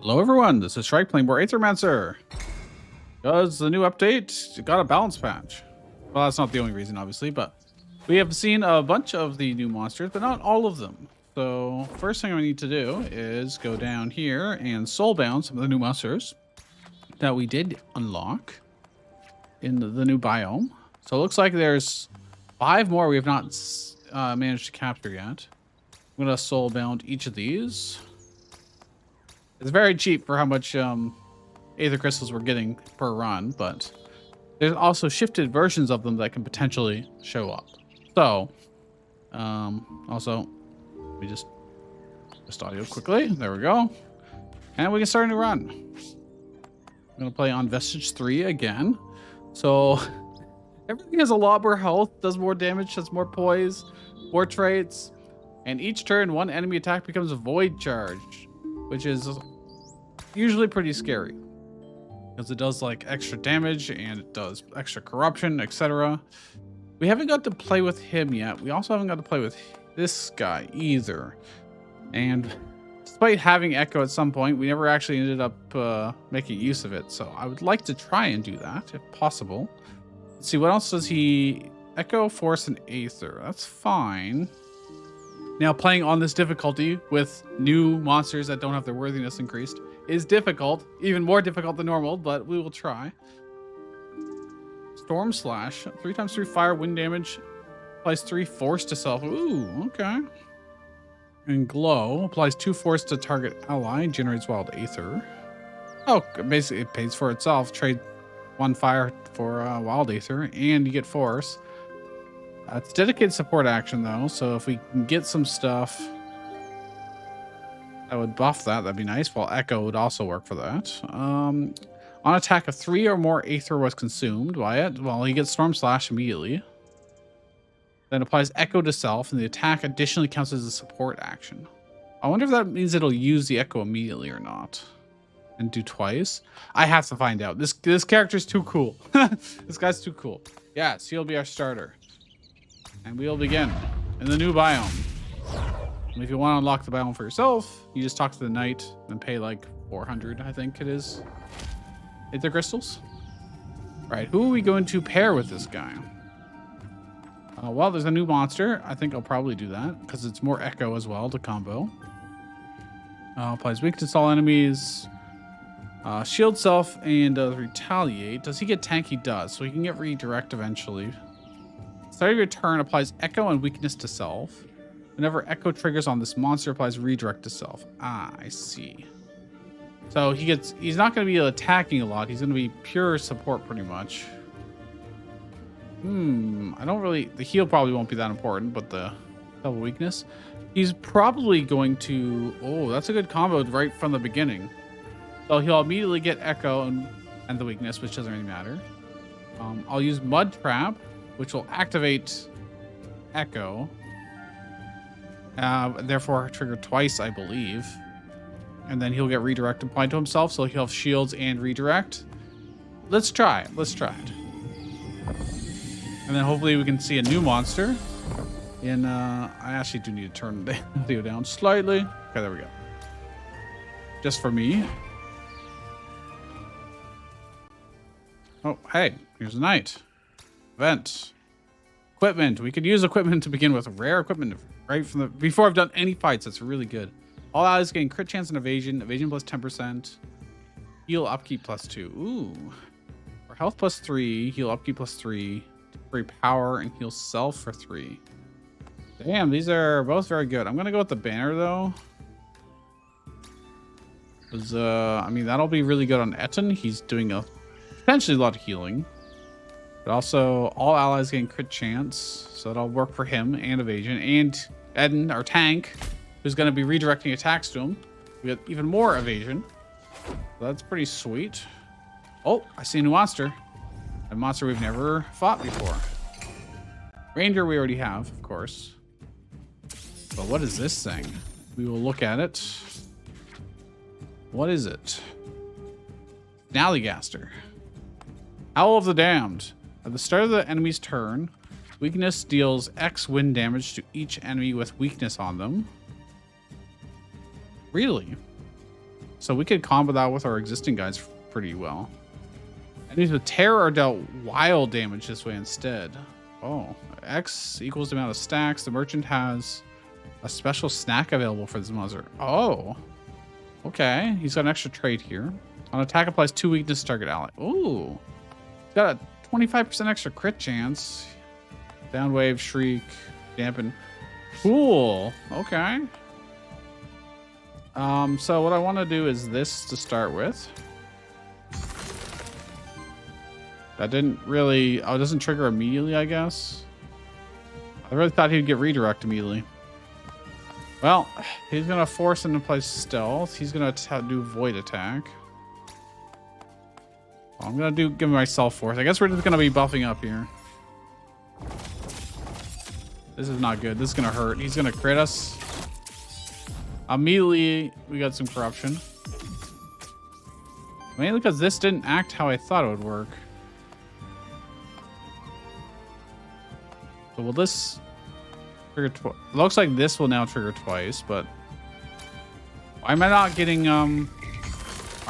Hello everyone, this is Shrike playing more Aethermancer. Does the new update got a balance patch? Well, that's not the only reason, obviously, but we have seen a bunch of the new monsters, but not all of them. So first thing we need to do is go down here and soulbound some of the new monsters that we did unlock in the new biome. So it looks like there's 5 more we have not managed to capture yet. I'm going to soulbound each of these. It's very cheap for how much Aether crystals we're getting per run, but there's also shifted versions of them that can potentially show up. So, also, let me just audio quickly. There we go. And we can start a new run. I'm going to play on Vestige 3 again. So, everything has a lot more health, does more damage, has more poise, more traits, and each turn, one enemy attack becomes a void charge, which is usually pretty scary because it does like extra damage and it does extra corruption, etc. We haven't got to play with him yet. We also haven't got to play with this guy either. And despite having Echo at some point, we never actually ended up making use of it. So I would like to try and do that if possible. Let's see, what else does he? Echo, Force, and Aether. That's fine. Now, playing on this difficulty with new monsters that don't have their worthiness increased is difficult, even more difficult than normal, but we will try. Storm Slash, 3x3 fire, wind damage, applies 3 force to self. Ooh, okay. And Glow applies 2 force to target ally, generates wild Aether. Oh, basically it pays for itself. Trade 1 fire for wild Aether, and you get force. It's dedicated support action though, so if we can get some stuff that would buff that, that'd be nice. While Echo would also work for that. On attack of 3 or more Aether was consumed by it, well, he gets Storm Slash immediately. Then applies Echo to self, and the attack additionally counts as a support action. I wonder if that means it'll use the Echo immediately or not. And do twice. I have to find out. This character's too cool. This guy's too cool. Yes, he'll be our starter. And we'll begin in the new biome. And if you want to unlock the biome for yourself, you just talk to the knight and pay like 400, I think it is. Aether crystals. Right, who are we going to pair with this guy? Well, there's a new monster. I think I'll probably do that because it's more Echo as well to combo. Applies weakness to all enemies. Shield self and retaliate. Does he get tank? He does. So he can get redirect eventually. Start of your turn applies Echo and weakness to self. Whenever Echo triggers on this monster, applies redirect to self. Ah, I see. So he's not going to be attacking a lot. He's going to be pure support pretty much. I don't really, the heal probably won't be that important, but the double weakness. He's probably going to, oh, that's a good combo right from the beginning. So he'll immediately get Echo and the weakness, which doesn't really matter. I'll use Mud Trap, which will activate Echo. Therefore trigger twice, I believe. And then he'll get redirect applied to himself, so he'll have shields and redirect. Let's try it. Let's try it. And then hopefully we can see a new monster. And I actually do need to turn the video down slightly. Okay, there we go. Just for me. Oh, hey, here's a knight. Event. Equipment. We could use equipment to begin with. Rare equipment right from the before I've done any fights. That's really good. All allies gain crit chance and evasion. Evasion plus 10%. Heal upkeep plus 2. Ooh. For health plus 3. Heal upkeep plus 3. Free power and heal self for 3. Damn, these are both very good. I'm gonna go with the banner though. Because I mean that'll be really good on Etten. He's doing potentially a lot of healing. But also, all allies gain crit chance, so that'll work for him and evasion. And Eden, our tank, who's going to be redirecting attacks to him. We get even more evasion. So that's pretty sweet. Oh, I see a new monster. A monster we've never fought before. Ranger we already have, of course. But what is this thing? We will look at it. What is it? Snallygaster. Howl of the Damned. At the start of the enemy's turn, weakness deals X wind damage to each enemy with weakness on them. Really? So we could combo that with our existing guys pretty well. Enemies with terror are dealt wild damage this way instead. Oh, X equals the amount of stacks. The merchant has a special snack available for this monster. Oh, okay. He's got an extra trait here. On attack applies 2 weakness to target ally. Ooh, he's got a 25% extra crit chance. Downwave, shriek, dampen. Cool. Okay. So what I want to do is this to start with. That didn't really... Oh, it doesn't trigger immediately, I guess. I really thought he'd get redirect immediately. Well, he's going to force him to play stealth. He's going to do void attack. I'm going to give myself force. I guess we're just going to be buffing up here. This is not good. This is going to hurt. He's going to crit us. Immediately, we got some corruption. Mainly because this didn't act how I thought it would work. So will this trigger twice? Looks like this will now trigger twice, but why am I not getting I'm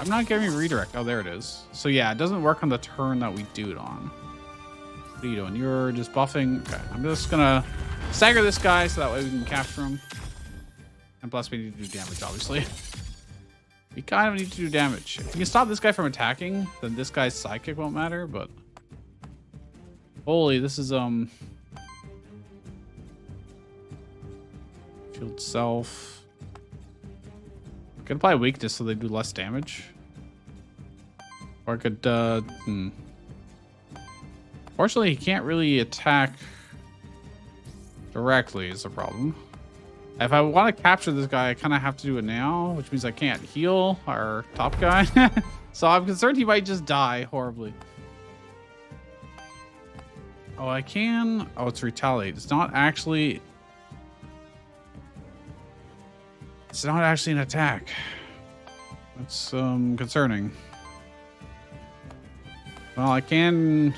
not getting redirect. Oh, there it is. So yeah, it doesn't work on the turn that we do it on. What are you doing? You're just buffing. Okay, I'm just gonna stagger this guy so that way we can capture him. And plus we need to do damage, obviously. We kind of need to do damage. If we can stop this guy from attacking, then this guy's psychic won't matter, but holy, this is shield self. I could apply weakness so they do less damage. Or I could Fortunately, he can't really attack directly is the problem. If I want to capture this guy, I kind of have to do it now, which means I can't heal our top guy. So I'm concerned he might just die horribly. Oh, I can. Oh, it's retaliate. It's not actually an attack. That's concerning. Well, I can.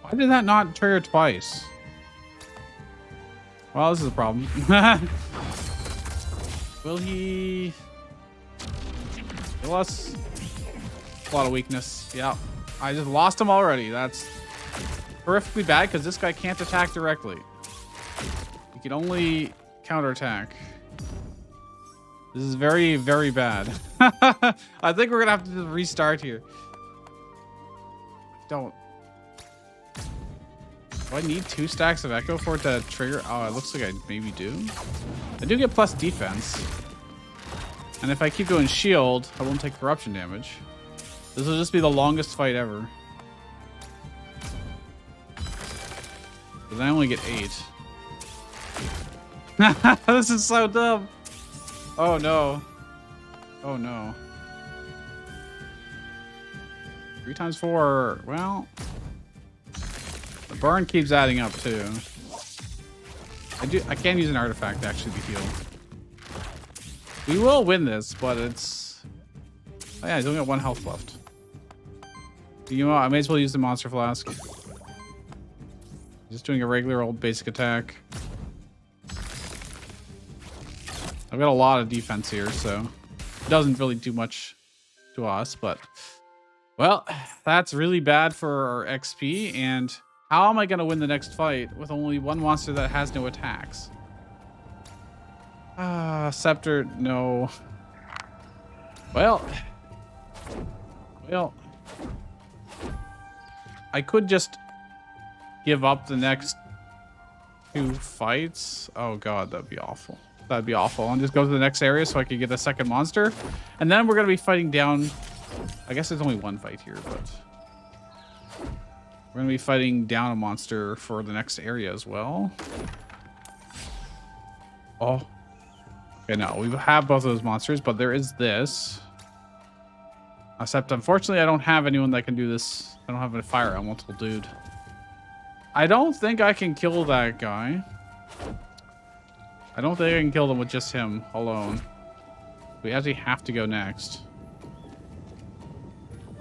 Why did that not trigger twice? Well, this is a problem. Will he kill us? A lot of weakness. Yeah. I just lost him already. That's horrifically bad because this guy can't attack directly. He can only counterattack. This is very, very bad. I think we're gonna have to just restart here. Do I need 2 stacks of echo for it to trigger? Oh, it looks like I maybe do. I do get plus defense. And if I keep doing shield, I won't take corruption damage. This will just be the longest fight ever. Because I only get 8. This is so dumb. Oh no. Oh no. 3 times 4. Well, the burn keeps adding up too. I can use an artifact actually to heal. We will win this, but it's... Oh yeah, he's only got 1 health left. You know what? I may as well use the monster flask. Just doing a regular old basic attack. I've got a lot of defense here, so it doesn't really do much to us, but well, that's really bad for our XP. And how am I going to win the next fight with only 1 monster that has no attacks? Scepter, no. Well, I could just give up the next 2 fights. Oh god, that'd be awful. That'd be awful. And just go to the next area so I can get a second monster. And then we're going to be fighting down... I guess there's only 1 fight here, but... We're going to be fighting down a monster for the next area as well. Oh. Okay, no. We have both of those monsters, but there is this. Except, unfortunately, I don't have anyone that can do this. I don't have a fire elemental dude. I don't think I can kill that guy. I don't think I can kill them with just him alone. We actually have to go next.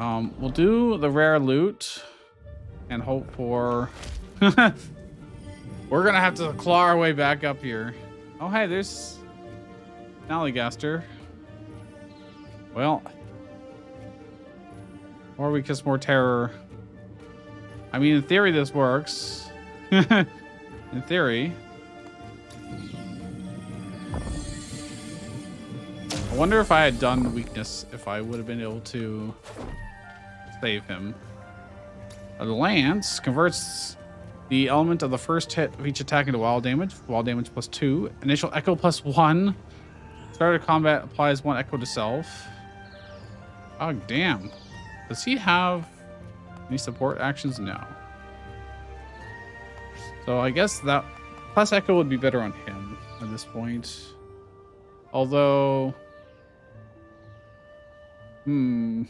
We'll do the rare loot and hope for... We're gonna have to claw our way back up here. Oh, hey, there's Snallygaster. Well, more weakness, more terror. I mean, in theory, this works. In theory. I wonder if I had done weakness, if I would have been able to save him. The lance converts the element of the first hit of each attack into wild damage. Wild damage +2. Initial echo +1. Start of combat applies 1 echo to self. Oh, damn. Does he have any support actions? No. So I guess that plus echo would be better on him at this point. Although... the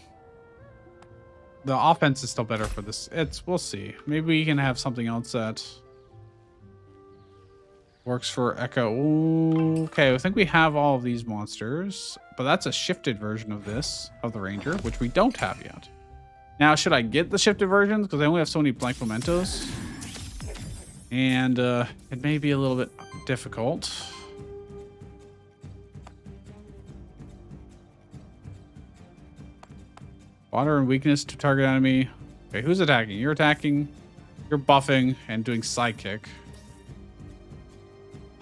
offense is still better for this. We'll see. Maybe we can have something else that works for Echo. Ooh, okay, I think we have all of these monsters, but that's a shifted version of this, of the Ranger, which we don't have yet. Now, should I get the shifted versions? Because I only have so many blank mementos. And it may be a little bit difficult. Water and weakness to target enemy. Okay, who's attacking? You're attacking. You're buffing and doing sidekick.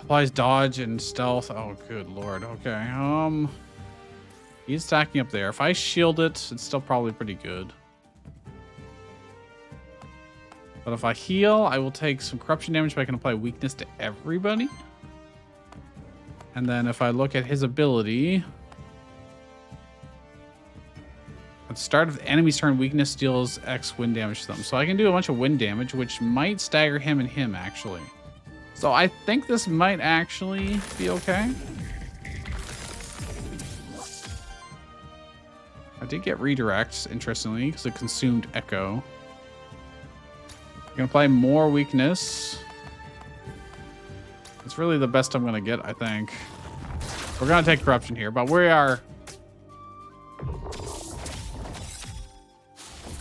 Applies dodge and stealth. Oh, good lord. Okay. He's attacking up there. If I shield it, it's still probably pretty good. But if I heal, I will take some corruption damage, but I can apply weakness to everybody. And then if I look at his ability... At the start of the enemy's turn, weakness deals X wind damage to them. So I can do a bunch of wind damage, which might stagger him and him, actually. So I think this might actually be okay. I did get redirects, interestingly, because it consumed Echo. I'm going to apply more weakness. It's really the best I'm going to get, I think. We're going to take corruption here, but we are...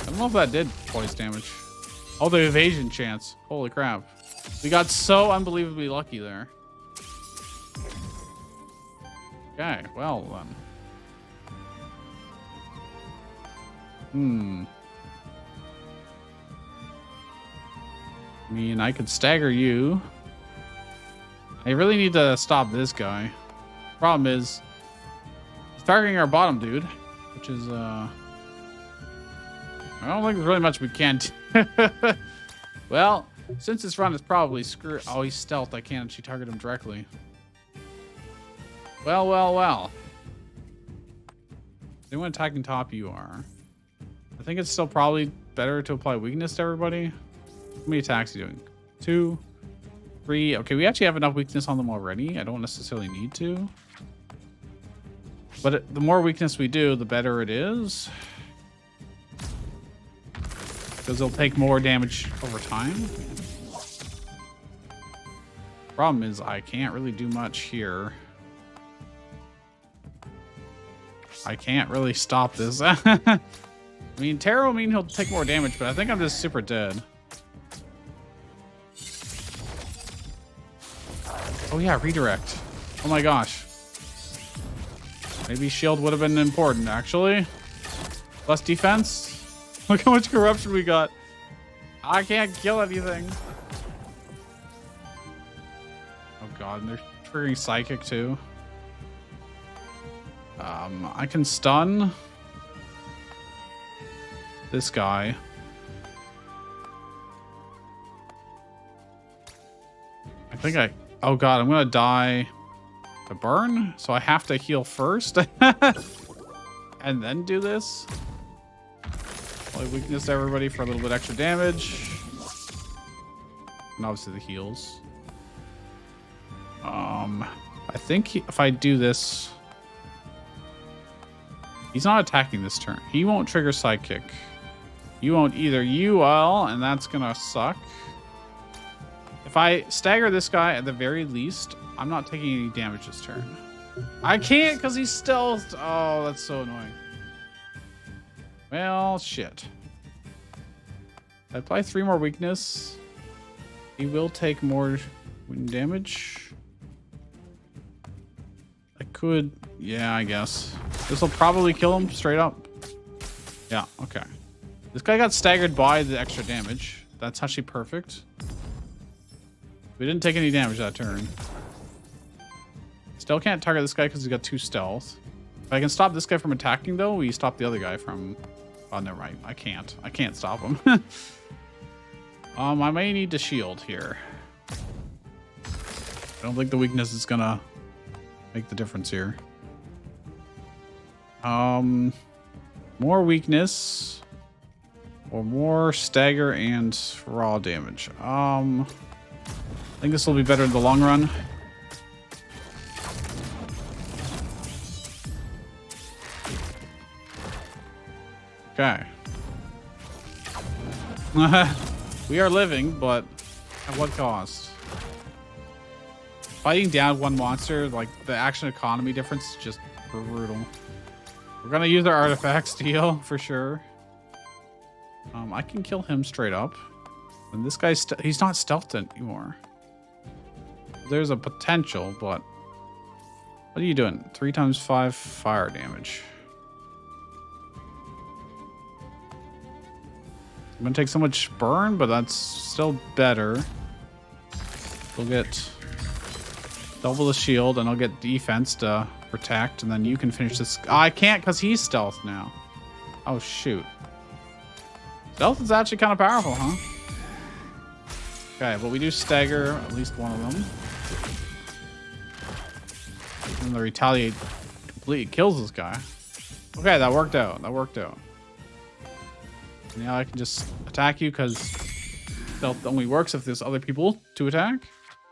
I don't know if that did twice damage. Oh, the evasion chance. Holy crap. We got so unbelievably lucky there. Okay, well then. I mean, I could stagger you. I really need to stop this guy. Problem is, he's targeting our bottom dude, which is, I don't think there's really much we can do. Well, since this run is probably screwed. Oh, he's stealth. I can't actually target him directly. Well, well, well. Anyone attacking top, you are. I think it's still probably better to apply weakness to everybody. How many attacks are you doing? 2, 3. Okay, we actually have enough weakness on them already. I don't necessarily need to. But the more weakness we do, the better it is. Because they'll take more damage over time. Problem is, I can't really do much here. I can't really stop this. I mean, Terror will mean he'll take more damage, but I think I'm just super dead. Oh yeah, redirect. Oh my gosh. Maybe shield would have been important, actually. Less defense. Look how much corruption we got. I can't kill anything. Oh god, and they're triggering psychic too. I can stun this guy. I think oh god, I'm gonna die to burn, so I have to heal first. And then do this. Apply weakness to everybody for a little bit extra damage. And obviously the heals. I think if I do this... He's not attacking this turn. He won't trigger sidekick. You won't either. You will, and that's gonna suck. If I stagger this guy at the very least, I'm not taking any damage this turn. I can't because he's stealthed. Oh, that's so annoying. Well, shit. I apply 3 more weakness. He will take more wind damage. I could, yeah, I guess. This will probably kill him straight up. Yeah, okay. This guy got staggered by the extra damage. That's actually perfect. We didn't take any damage that turn. Still can't target this guy because he's got 2 stealth. If I can stop this guy from attacking, though, we stop the other guy from... Oh, never mind. I can't. I can't stop him. I may need to shield here. I don't think the weakness is gonna make the difference here. More weakness or more stagger and raw damage. I think this will be better in the long run. Okay. We are living, but at what cost? Fighting down one monster, like the action economy difference is just brutal. We're gonna use our artifacts to heal for sure. I can kill him straight up. And this guy's he's not stealthed anymore. There's a potential, but what are you doing? 3 times 5 fire damage. I'm gonna take so much burn, but that's still better. We'll get double the shield, and I'll get defense to protect, and then you can finish this. Oh, I can't because he's stealth now. Oh shoot. Stealth is actually kind of powerful, huh? Okay, but we do stagger at least one of them. And the retaliate completely kills this guy. Okay, that worked out. That worked out. Now I can just attack you because stealth only works if there's other people to attack.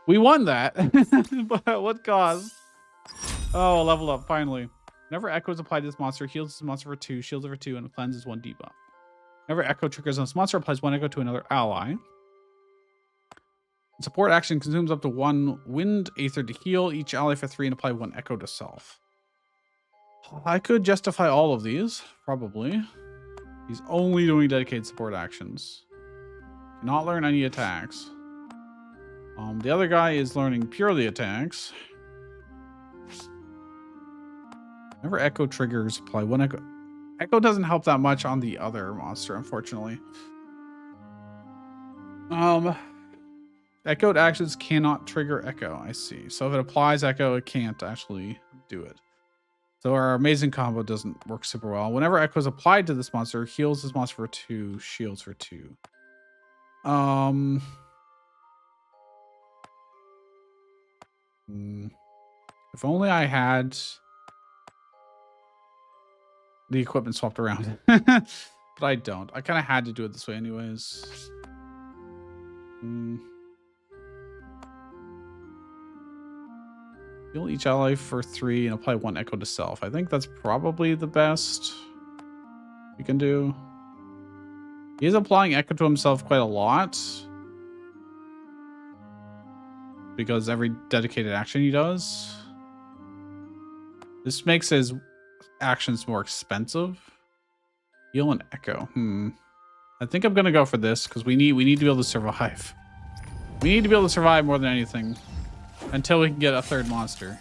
We won that. But at what cost? Oh, level up, finally. Whenever Echo is applied to this monster, heals this monster for 2, shields it for 2, and cleanses 1 debuff. Whenever Echo triggers on this monster, applies 1 Echo to another ally. Support action consumes up to 1 wind aether to heal each ally for 3 and apply 1 Echo to self. I could justify all of these, probably. He's only doing dedicated support actions. Cannot learn any attacks. The other guy is learning purely attacks. Whenever Echo triggers, apply 1 Echo. Echo doesn't help that much on the other monster, unfortunately. Echoed actions cannot trigger Echo, I see. So if it applies Echo, it can't actually do it. So our amazing combo doesn't work super well. Whenever Echo is applied to this monster, heals this monster for 2, shields for 2. If only I had the equipment swapped around. But I don't. I kind of had to do it this way anyways. Heal each ally for 3 and apply 1 Echo to self. I think that's probably the best we can do. He is applying Echo to himself quite a lot, because every dedicated action he does. This makes his actions more expensive. Heal and Echo. I think I'm gonna go for this because we need to be able to survive. We need to be able to survive more than anything until we can get a 3rd monster.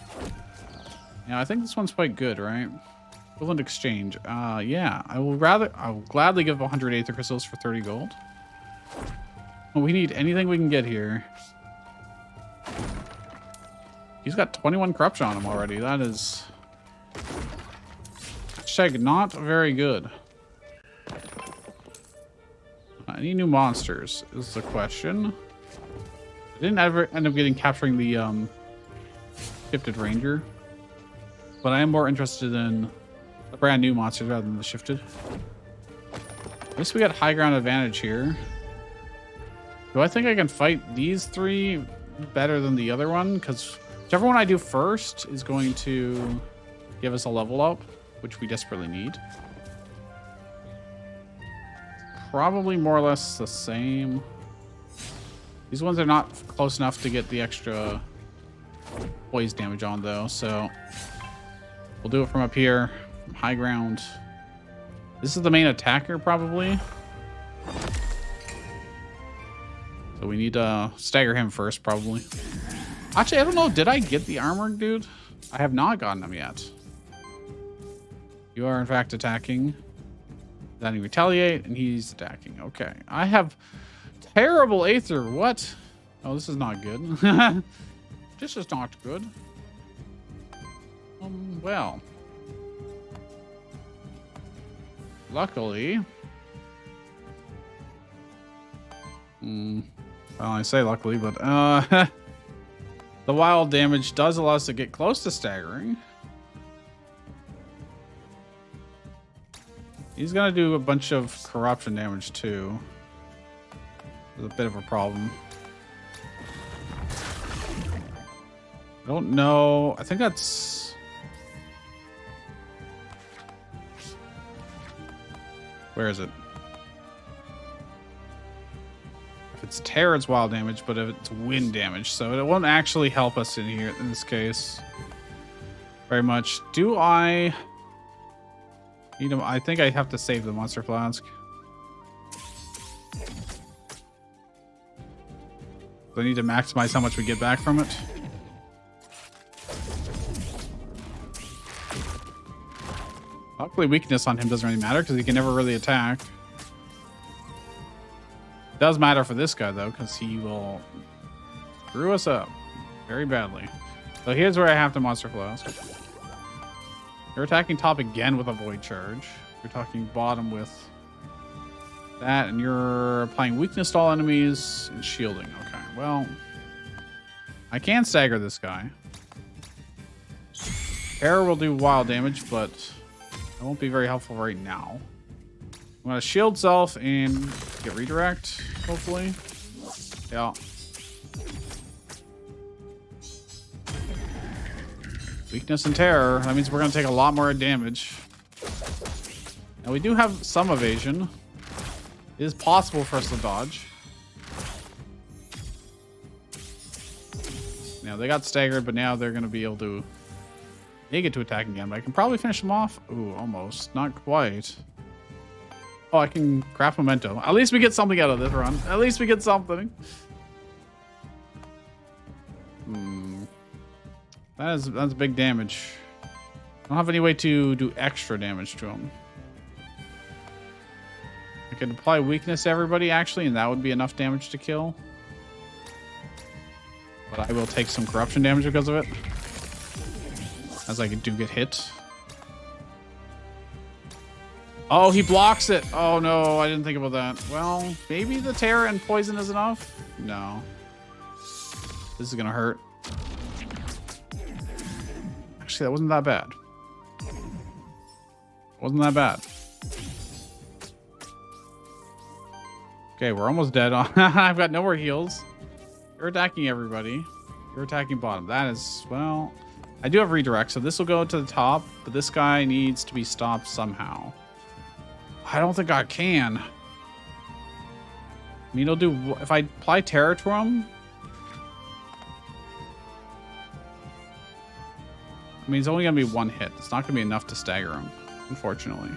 Yeah, I think this one's quite good, right? Equivalent exchange. Yeah, I will gladly give 100 Aether Crystals for 30 gold. Well, we need anything we can get here. He's got 21 corruption on him already. That is... Hashtag not very good. Any new monsters is the question. I didn't ever end up capturing the shifted ranger, but I am more interested in the brand new monsters rather than the shifted. At least we got high ground advantage here. Do I think I can fight these 3 better than the other one? Because whichever one I do first is going to give us a level up, which we desperately need. Probably more or less the same. These ones are not close enough to get the extra poise damage on, though, so we'll do it from up here, from high ground. This is the main attacker, probably. So we need to stagger him first, probably. Actually, I don't know. Did I get the armor, dude? I have not gotten them yet. You are in fact attacking. Then he retaliate, and he's attacking. Okay. I have terrible Aether. What? Oh, this is not good. This is not good. Well. Luckily. Well, I say luckily, but the wild damage does allow us to get close to staggering. He's gonna do a bunch of corruption damage too. It's a bit of a problem. I don't know. I think that's... Where is it? If it's terror, it's wild damage, but if it's wind damage, so it won't actually help us in here in this case very much. Do I... I think I have to save the monster flask. I need to maximize how much we get back from it. Luckily, weakness on him doesn't really matter because he can never really attack. It does matter for this guy though, because he will screw us up very badly. So here's where I have the monster flask. You're attacking top again with a void charge. You're attacking bottom with that, and you're applying weakness to all enemies and shielding. Okay, well, I can stagger this guy. Terror will do wild damage, but it won't be very helpful right now. I'm gonna shield self and get redirect, hopefully. Yeah. Weakness and terror. That means we're going to take a lot more damage. Now we do have some evasion. It is possible for us to dodge. Now they got staggered, but now they're going to be able to... They get to attack again, but I can probably finish them off. Ooh, almost. Not quite. Oh, I can craft memento. At least we get something out of this run. At least we get something. That's big damage. I don't have any way to do extra damage to him. I could apply weakness to everybody, actually, and that would be enough damage to kill. But I will take some corruption damage because of it. As I do get hit. Oh, he blocks it. Oh, no, I didn't think about that. Well, maybe the terror and poison is enough? No. This is going to hurt. Actually, that wasn't that bad. Wasn't that bad. Okay, we're almost dead. I've got no more heals. You're attacking everybody. You're attacking bottom. That is, well, I do have redirect, so this will go to the top, but this guy needs to be stopped somehow. I don't think I can. I mean, it'll do, if I apply terror to him, I mean, it's only going to be one hit. It's not going to be enough to stagger him, unfortunately.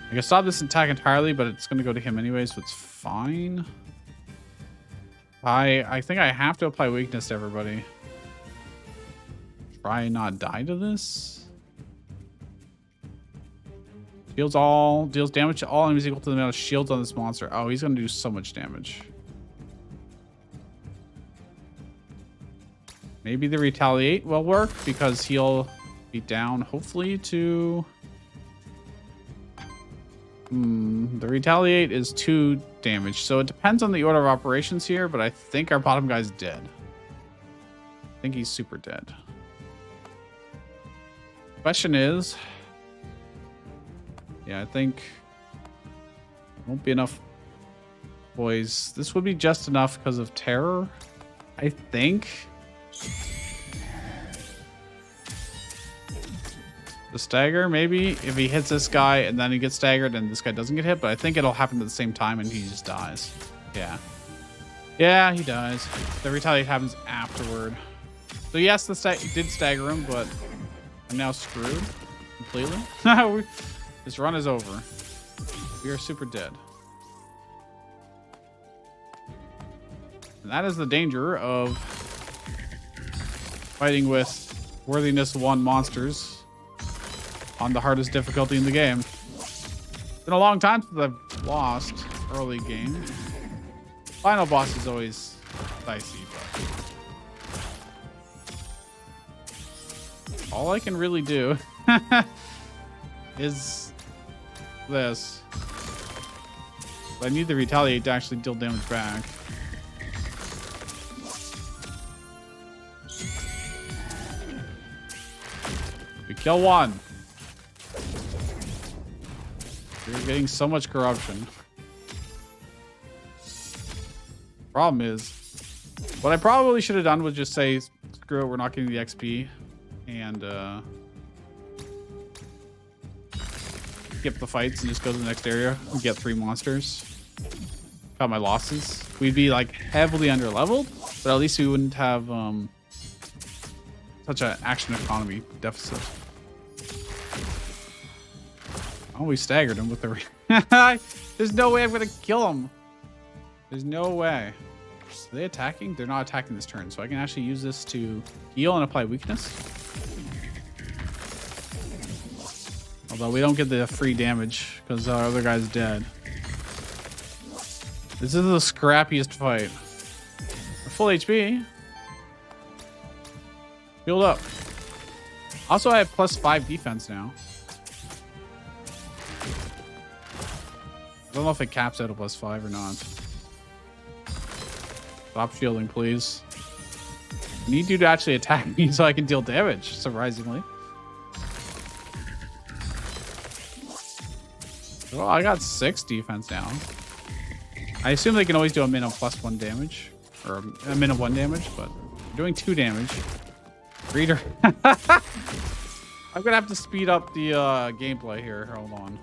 I can stop this attack entirely, but it's going to go to him anyway, so it's fine. I think I have to apply weakness to everybody. Try and not die to this. Deals damage to all enemies equal to the amount of shields on this monster. Oh, he's going to do so much damage. Maybe the retaliate will work because he'll be down, hopefully, to... the retaliate is 2 damage, so it depends on the order of operations here, but I think our bottom guy's dead. I think he's super dead. Question is... Yeah, I think... Won't be enough boys. This would be just enough because of terror, I think. The stagger, maybe, if he hits this guy and then he gets staggered and this guy doesn't get hit, but I think it'll happen at the same time and he just dies. Yeah. Yeah, he dies. The retaliate happens afterward. So yes, the did stagger him, but I'm now screwed completely. This run is over. We are super dead. And that is the danger of fighting with Worthiness 1 monsters on the hardest difficulty in the game. It's been a long time since I've lost early game. Final boss is always dicey, but all I can really do is this. I need to retaliate to actually deal damage back. We kill one. You're getting so much corruption. Problem is, what I probably should have done was just say, screw it, we're not getting the XP, and skip the fights and just go to the next area and get 3 monsters. Cut my losses. We'd be like heavily under leveled, but at least we wouldn't have such an action economy deficit. Oh, we staggered him with the... There's no way I'm gonna kill him. There's no way. Are they attacking? They're not attacking this turn, so I can actually use this to heal and apply weakness. Although we don't get the free damage because our other guy's dead. This is the scrappiest fight. We're full HP. Healed up. Also, I have +5 defense now. I don't know if it caps out a +5 or not. Stop shielding, please. I need you to actually attack me so I can deal damage, surprisingly. Well, I got 6 defense now. I assume they can always do a min of +1 damage. Or a min of 1 damage, but they're doing 2 damage. Reader. I'm gonna have to speed up the gameplay here. Hold on.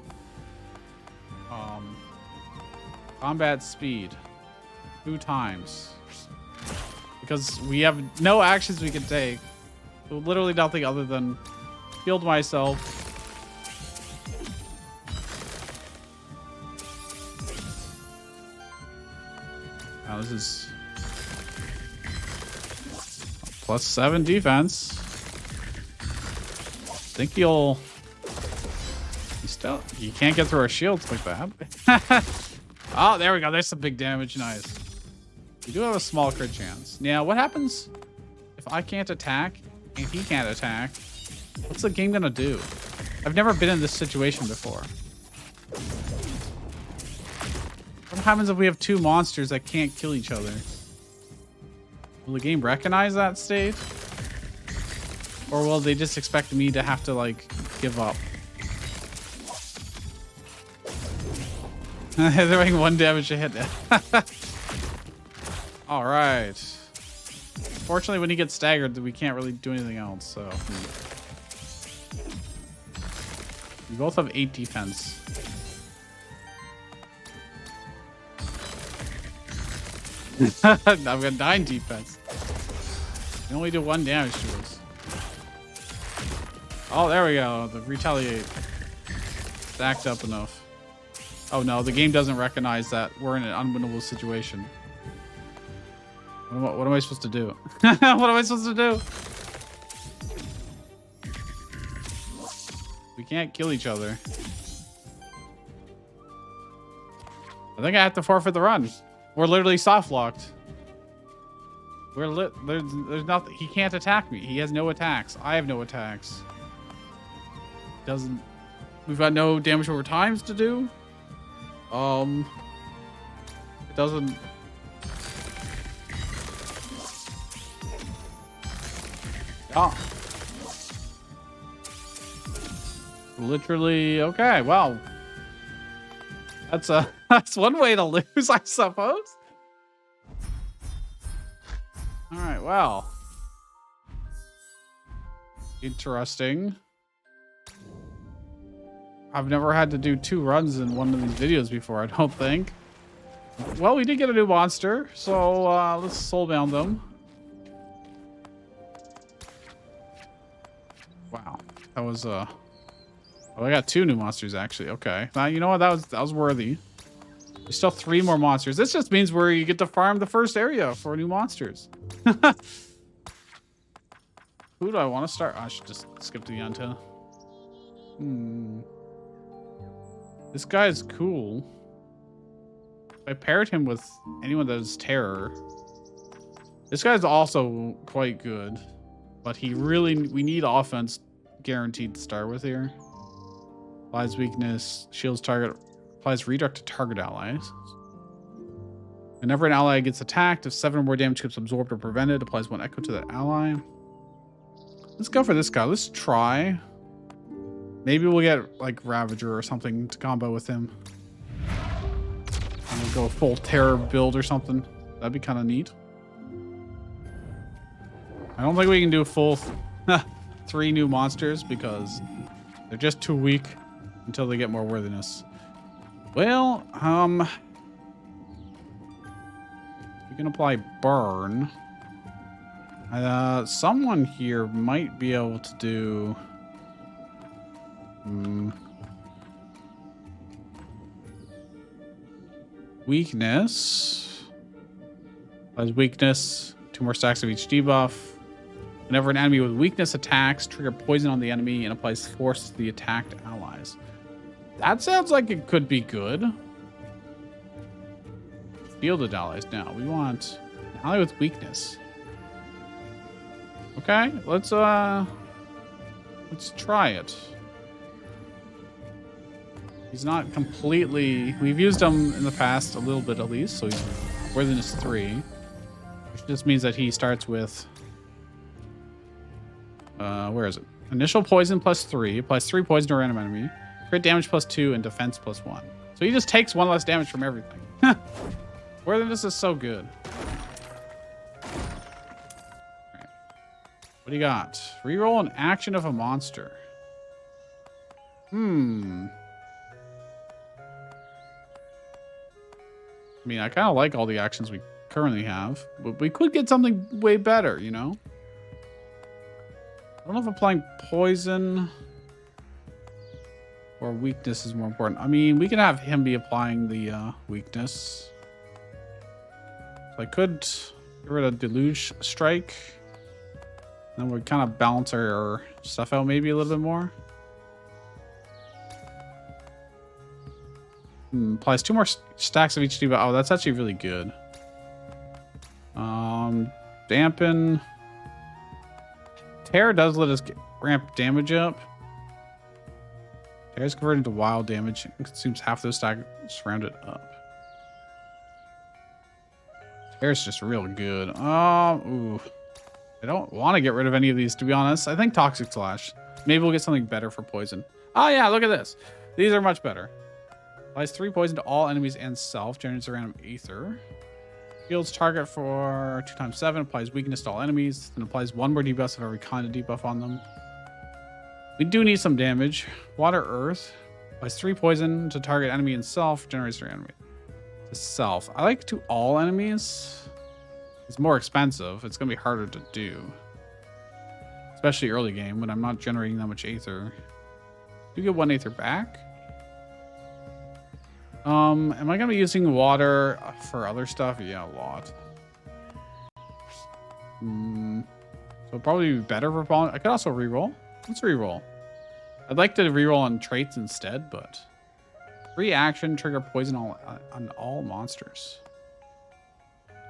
Combat speed. 2 times. Because we have no actions we can take. So literally nothing other than shield myself. Now this is +7 defense. I think you can't get through our shields like that. Oh, there we go. There's some big damage. Nice. We do have a small crit chance. Now, what happens if I can't attack and he can't attack? What's the game gonna do? I've never been in this situation before. What happens if we have 2 monsters that can't kill each other? Will the game recognize that state? Or will they just expect me to have to, like, give up? They're doing 1 damage a hit. All right. Fortunately, when he gets staggered, we can't really do anything else. So we both have 8 defense. I've got 9 defense. We only do 1 damage to us. Oh, there we go. The retaliate stacked up enough. Oh no, the game doesn't recognize that we're in an unwinnable situation. What am I supposed to do? What am I supposed to do? We can't kill each other. I think I have to forfeit the run. We're literally soft locked. There's nothing. He can't attack me. He has no attacks. I have no attacks. We've got no damage over times to do. It doesn't. Oh. Literally, okay, well. That's one way to lose, I suppose. All right, well. Interesting. I've never had to do 2 runs in one of these videos before, I don't think. Well, we did get a new monster, so let's soulbound them. Wow, that was oh, I got 2 new monsters actually. Okay, now you know what, that was worthy. There's still 3 more monsters. This just means you get to farm the first area for new monsters. Who do I want to start? I should just skip to the end. This guy is cool. I paired him with anyone that is terror. This guy's also quite good, but we need offense guaranteed to start with here. Applies weakness, shields target, applies redirect to target allies. Whenever an ally gets attacked, if 7 or more damage gets absorbed or prevented, applies 1 echo to that ally. Let's go for this guy. Let's try. Maybe we'll get like Ravager or something to combo with him. And we'll go full terror build or something. That'd be kind of neat. I don't think we can do a full 3 new monsters because they're just too weak until they get more worthiness. Well, you can apply burn. Someone here might be able to do weakness. Applies weakness, 2 more stacks of each debuff. Whenever an enemy with weakness attacks, trigger poison on the enemy and applies force to the attacked allies. That sounds like it could be good. Fielded allies now. We want an ally with weakness. Okay, let's try it. He's not completely... We've used him in the past a little bit at least, so he's worthiness 3. Which just means that he starts with... where is it? Initial poison +3. Applies 3 poison to a random enemy. Crit damage +2 and defense +1. So he just takes 1 less damage from everything. Worthiness is so good. Right. What do you got? Reroll an action of a monster. I mean, I kind of like all the actions we currently have, but we could get something way better, you know? I don't know if applying poison or weakness is more important. I mean, we could have him be applying the weakness. So I could get rid of Deluge Strike. Then we kind of balance our stuff out maybe a little bit more. Applies 2 more stacks of each debuff. Oh, that's actually really good. Dampen. Terror does let us ramp damage up. Terror is converted into wild damage and consumes half those stacks rounded up. Terror's just real good. Ooh. I don't want to get rid of any of these, to be honest. I think Toxic Slash. Maybe we'll get something better for poison. Oh yeah, look at this. These are much better. Applies 3 poison to all enemies and self. Generates a random Aether. Shields target for 2 times 7. Applies weakness to all enemies. Then applies 1 more debuff of every kind of debuff on them. We do need some damage. Water Earth. Applies 3 poison to target enemy and self. Generates their enemy. To self. I like to all enemies. It's more expensive. It's going to be harder to do. Especially early game when I'm not generating that much Aether. Do you get 1 Aether back? Am I going to be using water for other stuff? Yeah, a lot. So probably be better for pollen. I could also reroll. Let's reroll. I'd like to reroll on traits instead, but free action trigger poison on all monsters.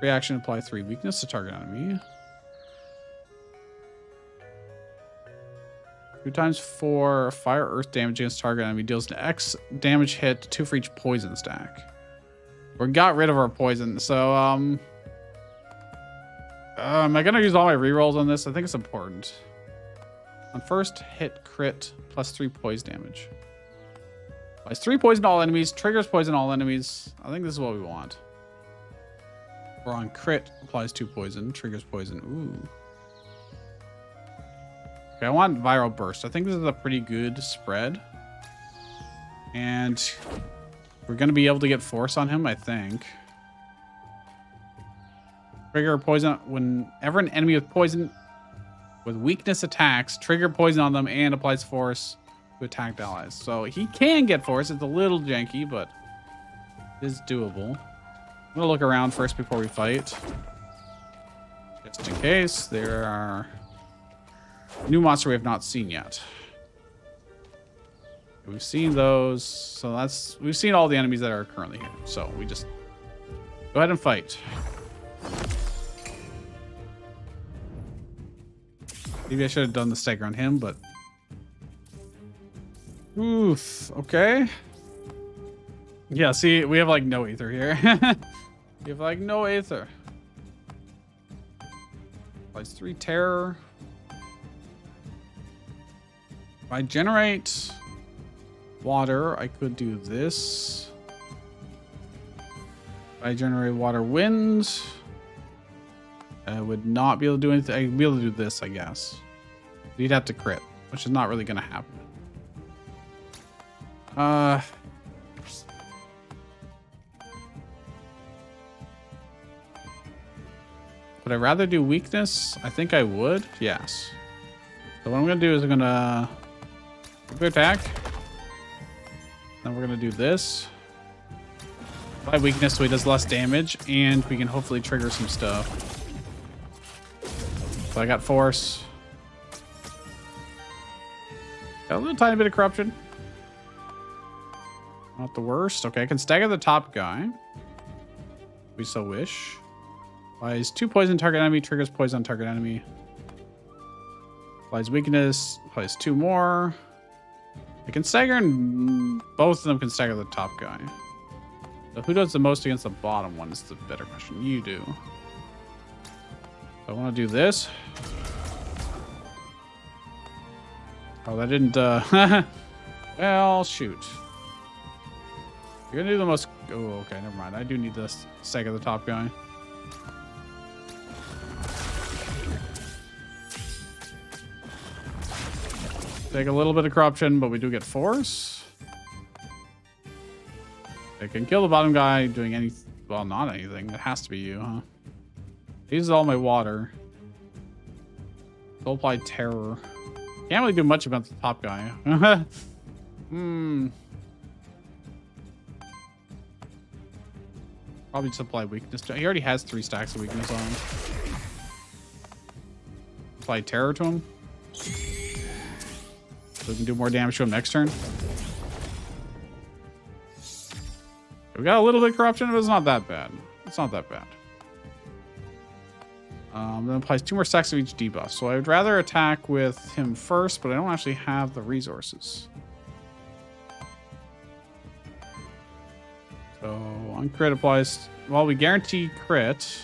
Free action apply 3 weakness to target enemy. 2 times 4 fire earth damage against target enemy deals an X damage hit, 2 for each poison stack. We got rid of our poison, so am I gonna use all my rerolls on this? I think it's important. On first hit crit +3 poison damage. Applies 3 poison to all enemies, triggers poison all enemies. I think this is what we want. Or on crit, applies 2 poison, triggers poison. Ooh. Okay, I want viral burst. I think this is a pretty good spread. And we're going to be able to get force on him, I think. Trigger poison. Whenever an enemy with poison with weakness attacks, trigger poison on them and applies force to attacked allies. So he can get force. It's a little janky, but it is doable. I'm going to look around first before we fight. Just in case there are New monster we have not seen yet. We've seen those, so we've seen all the enemies that are currently here. So we just go ahead and fight. Maybe I should have done the stagger on him, but oof. Okay. Yeah. See, we have like no Aether here. We have like no Aether. Applies 3 terror. If I generate water, I could do this. If I generate water wind, I would not be able to do anything. I'd be able to do this, I guess. You'd have to crit, which is not really going to happen. Would I rather do weakness? I think I would. Yes. So what I'm going to do is I'm going to attack. Then we're going to do this. Apply weakness so he does less damage, and we can hopefully trigger some stuff. So I got force. Got a little tiny bit of corruption. Not the worst. Okay, I can stagger the top guy. If we so wish. Applies 2 poison target enemy, triggers poison on target enemy. Applies weakness, applies 2 more. I can stagger, and both of them can stagger the top guy. So who does the most against the bottom one is the better question. You do. I want to do this. Oh, that didn't, well, shoot. You're gonna do the most, oh, okay, never mind. I do need this stagger the top guy. Take a little bit of corruption, but we do get force. I can kill the bottom guy doing any, well, not anything. It has to be you, huh? He uses all my water. Go apply terror. Can't really do much about the top guy. Probably just apply weakness. He already has 3 stacks of weakness on him. Apply terror to him. So we can do more damage to him next turn. We got a little bit of corruption, but it's not that bad. It's not that bad. Then applies 2 more stacks of each debuff. So I would rather attack with him first, but I don't actually have the resources. So on crit applies, well, we guarantee crit.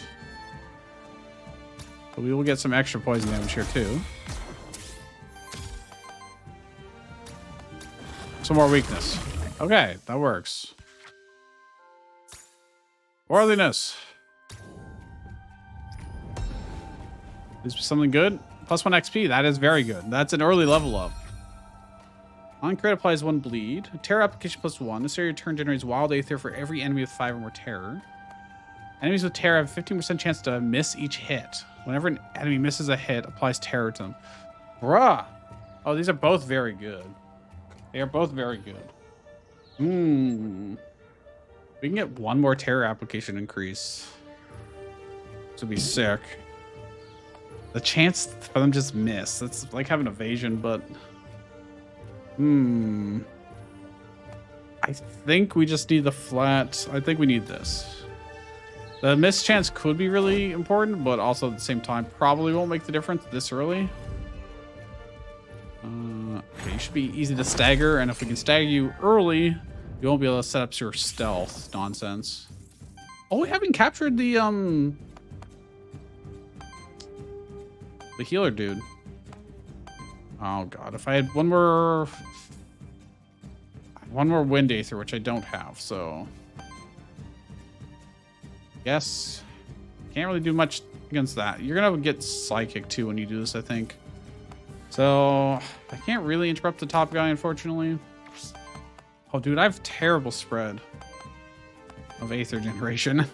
But we will get some extra poison damage here too. Some more weakness. Okay, that works. Worthiness. Is something good? +1 XP. That is very good. That's an early level up. On crit applies 1 bleed. Terror application +1. This area turn generates wild Aether for every enemy with 5 or more terror. Enemies with terror have a 15% chance to miss each hit. Whenever an enemy misses a hit, applies terror to them. Bruh. Oh, these are both very good. They are both very good. We can get 1 more terror application increase. This would be sick. The chance for them just miss. That's like having evasion, but... I think we just need the flat. I think we need this. The miss chance could be really important, but also at the same time probably won't make the difference this early. Okay, you should be easy to stagger, and if we can stagger you early, you won't be able to set up your stealth nonsense. Oh, we haven't captured the healer dude. Oh god, if I had one more wind aether, which I don't have, so yes, can't really do much against that. You're gonna get psychic too when you do this, I think. So I can't really interrupt the top guy, unfortunately. Oh dude, I have terrible spread of aether generation.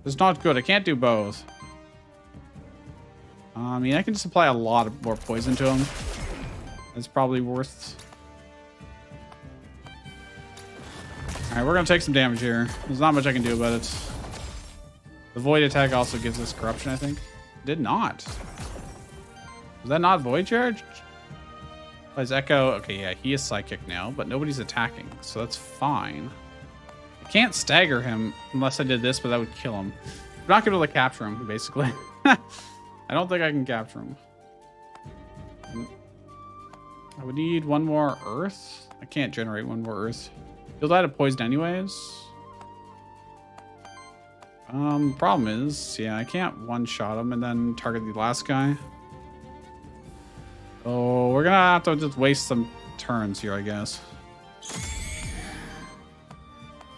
It's not good. I can't do both. I mean, I can just apply a lot of more poison to him. It's probably worth. All right, we're gonna take some damage here. There's not much I can do about it. The void attack also gives us corruption, I think. Did not. Is that not Void Charge? Plays Echo. Okay, yeah, he is Psychic now, but nobody's attacking, so that's fine. I can't stagger him unless I did this, but that would kill him. I'm not going to be able to capture him, basically. I don't think I can capture him. I would need one more Earth. I can't generate one more Earth. He'll die to poison anyways. Problem is, yeah, I can't one-shot him and then target the last guy. Oh, we're gonna have to just waste some turns here, I guess.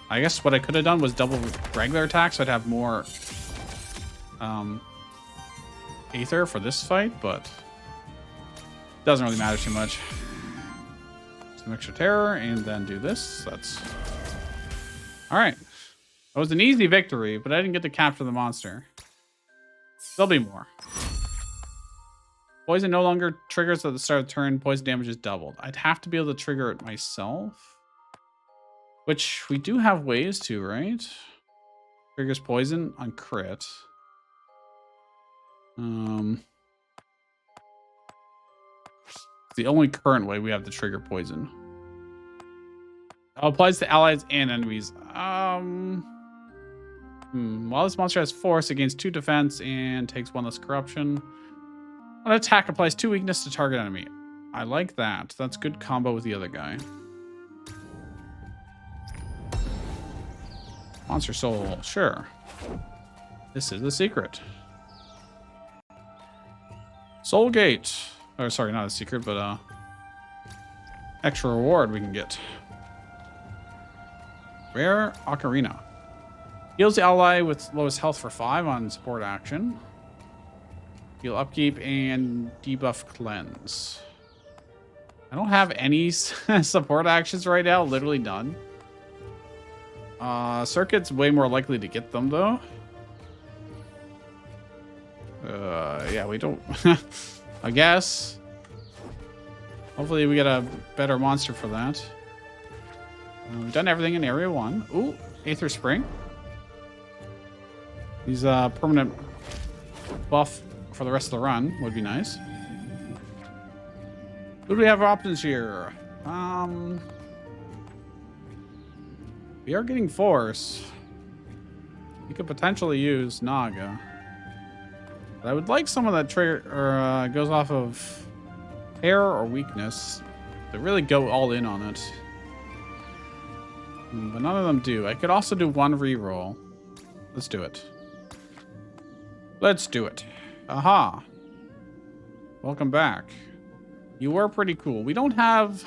I guess what I could have done was double regular attack, so I'd have more Aether for this fight, but doesn't really matter too much. Some extra terror, and then do this. That's all right. That was an easy victory, but I didn't get to capture the monster. There'll be more. Poison no longer triggers at the start of the turn. Poison damage is doubled. I'd have to be able to trigger it myself, which we do have ways to, right? Triggers poison on crit. The only current way we have to trigger poison. Applies to allies and enemies. While this monster has force, it gains 2 defense and takes 1 less corruption. An attack applies 2 weakness to target enemy. I like that. That's good combo with the other guy. Monster soul, sure. This is the secret. Soul gate. Or sorry, not a secret, but extra reward we can get. Rare Ocarina. Heals the ally with lowest health for 5 on support action. Heal upkeep and debuff cleanse. I don't have any support actions right now, literally none. Circuit's way more likely to get them though. Yeah, we don't. I guess. Hopefully we get a better monster for that. We've done everything in Area 1. Ooh, Aether Spring. These permanent buff for the rest of the run would be nice. Who do we have options here? We are getting force. We could potentially use Naga. But I would like someone that trigger or goes off of terror or weakness to really go all in on it. But none of them do. I could also do 1 reroll. Let's do it. Let's do it. Aha. Welcome back. You were pretty cool. We don't have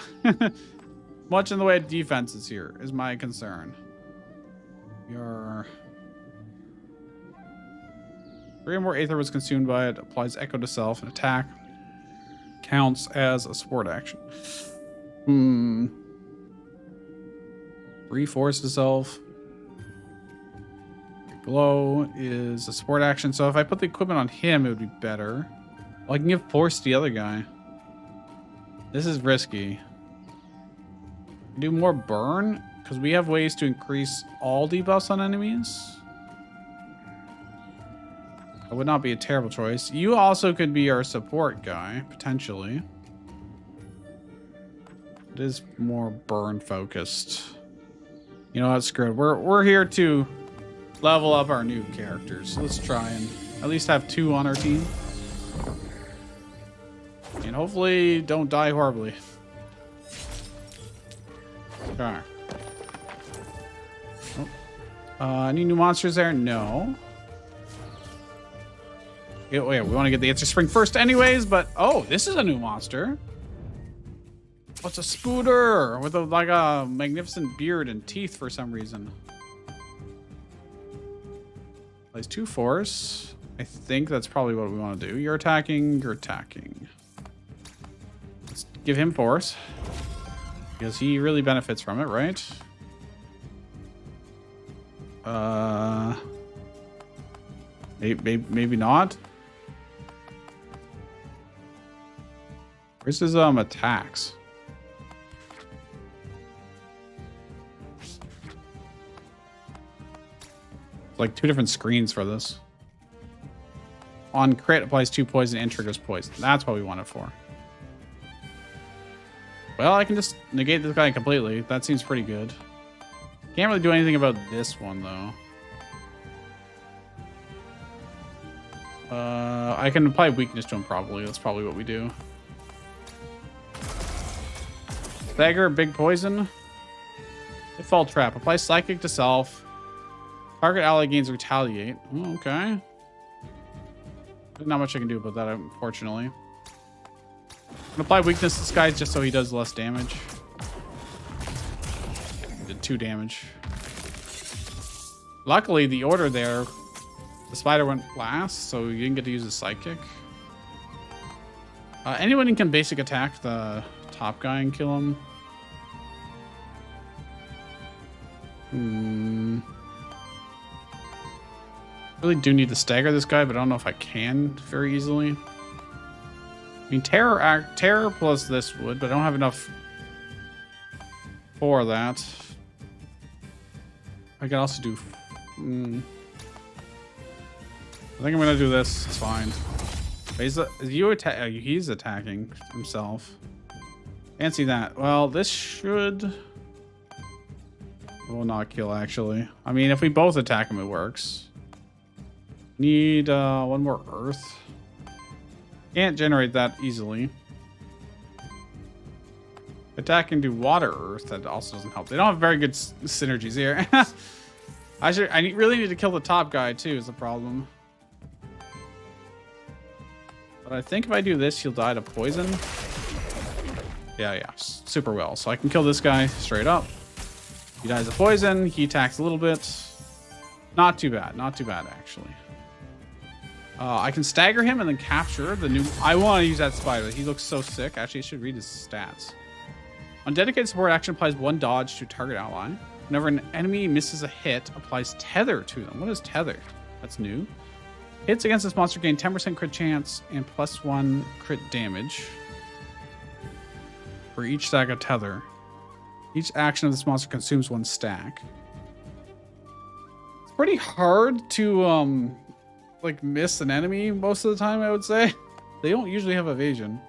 much in the way of defenses here, is my concern. Your 3 or more Aether was consumed by it. Applies Echo to self and attack. Counts as a support action. 3 force to self. Glow is a support action, so if I put the equipment on him, it would be better. Well, I can give force to the other guy. This is risky. Do more burn, because we have ways to increase all debuffs on enemies. That would not be a terrible choice. You also could be our support guy, potentially. It is more burn focused. You know what, screw it. We're here to level up our new characters. So let's try and at least have 2 on our team. And hopefully don't die horribly. Okay. Oh. Any new monsters there? No. Oh yeah, we want to get the Aether Spring first anyways, but oh, this is a new monster. What's a Spooter with like a magnificent beard and teeth for some reason? Plays 2 force. I think that's probably what we want to do. You're attacking, you're attacking. Let's give him force. Because he really benefits from it, right? Maybe not. Where's his attacks? Like 2 different screens for this. On crit, applies 2 poison and triggers poison. That's what we want it for. Well, I can just negate this guy completely. That seems pretty good. Can't really do anything about this one, though. I can apply weakness to him, probably. That's probably what we do. Stagger, big poison. Fall trap. Apply psychic to self. Target ally gains retaliate. Oh, okay. There's not much I can do about that, unfortunately. I'm gonna apply weakness to this guy just so he does less damage. He did 2 damage. Luckily, the order there, the spider went last, so you didn't get to use the psychic. Anyone can basic attack the top guy and kill him. Really do need to stagger this guy, but I don't know if I can very easily. I mean, terror plus this would, but I don't have enough for that. I can also do. I think I'm gonna do this. It's fine. He's attacking himself. Can't see that. Well, this should. Will not kill, actually. I mean, if we both attack him, it works. Need 1 more earth. Can't generate that easily. Attack into water earth. That also doesn't help. They don't have very good synergies here. I really need to kill the top guy too, is the problem. But I think if I do this, he'll die to poison. Yeah, super well. So I can kill this guy straight up. He dies of poison. He attacks a little bit. Not too bad. Not too bad, actually. I can stagger him and then capture the new... I want to use that spider. He looks so sick. Actually, I should read his stats. On dedicated support, action applies 1 dodge to target ally. Whenever an enemy misses a hit, applies tether to them. What is tether? That's new. Hits against this monster gain 10% crit chance and +1 crit damage for each stack of tether. Each action of this monster consumes 1 stack. It's pretty hard to like miss an enemy most of the time, I would say. They don't usually have evasion.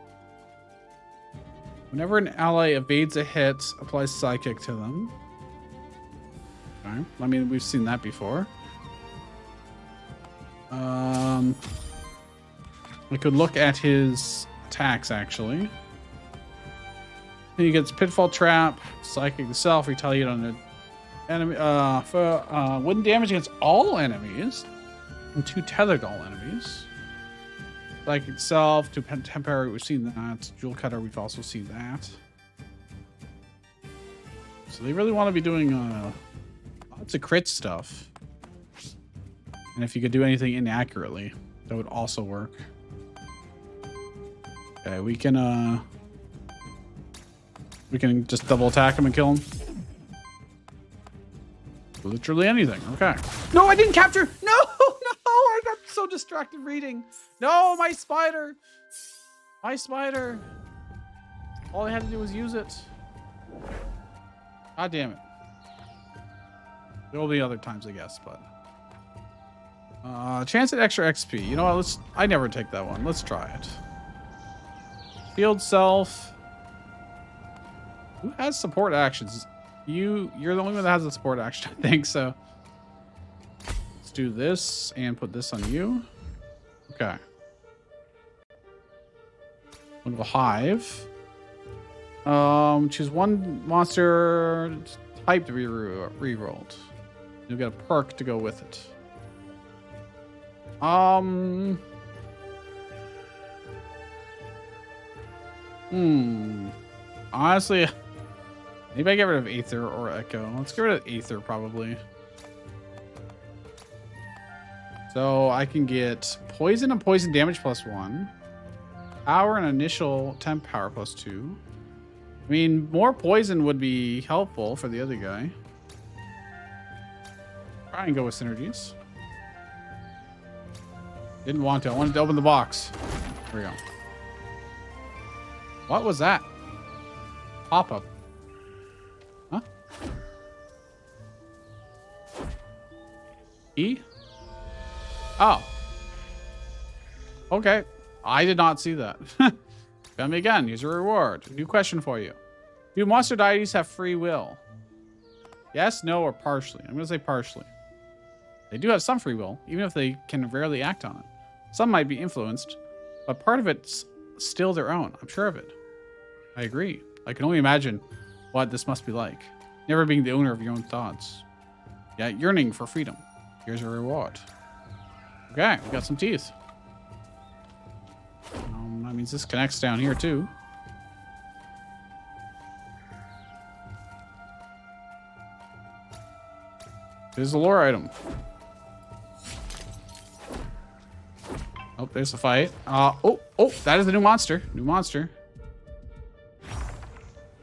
Whenever an ally evades a hit, applies psychic to them. Okay. I mean, we've seen that before. I could look at his attacks, actually. He gets Pitfall Trap, Psychic to self, retaliate on the enemy. Wooden damage against all enemies, and 2 tethered all enemies. Psychic self, 2 temporary, we've seen that. Jewel Cutter, we've also seen that. So they really want to be doing lots of crit stuff. And if you could do anything inaccurately, that would also work. Okay, we can just double attack him and kill him. Literally anything. Okay. No, I didn't capture. No, I got so distracted reading. No, my spider. My spider. All I had to do was use it. God damn it. There will be other times, I guess, but. Chance at extra XP. You know what? I never take that one. Let's try it. Field self. Who has support actions? You're the only one that has a support action, I think, so. Let's do this and put this on you. Okay. One of a hive. Choose 1 monster type to be re-rolled. You'll get a perk to go with it. Honestly, maybe I get rid of Aether or Echo. Let's get rid of Aether, probably. So I can get poison and poison damage +1. Power and initial temp power +2. I mean, more poison would be helpful for the other guy. Try and go with synergies. Didn't want to. I wanted to open the box. There we go. What was that? Pop-up. Huh? E? Oh. Okay. I did not see that. Tell me again. Here's a reward. New question for you. Do monster deities have free will? Yes, no, or partially? I'm going to say partially. They do have some free will, even if they can rarely act on it. Some might be influenced, but part of it's still their own. I'm sure of it. I agree. I can only imagine what this must be like. Never being the owner of your own thoughts. Yeah, yearning for freedom. Here's a reward. Okay, we got some teeth. That means this connects down here too. There's a lore item. Oh, there's a fight. Oh, that is a new monster. New monster.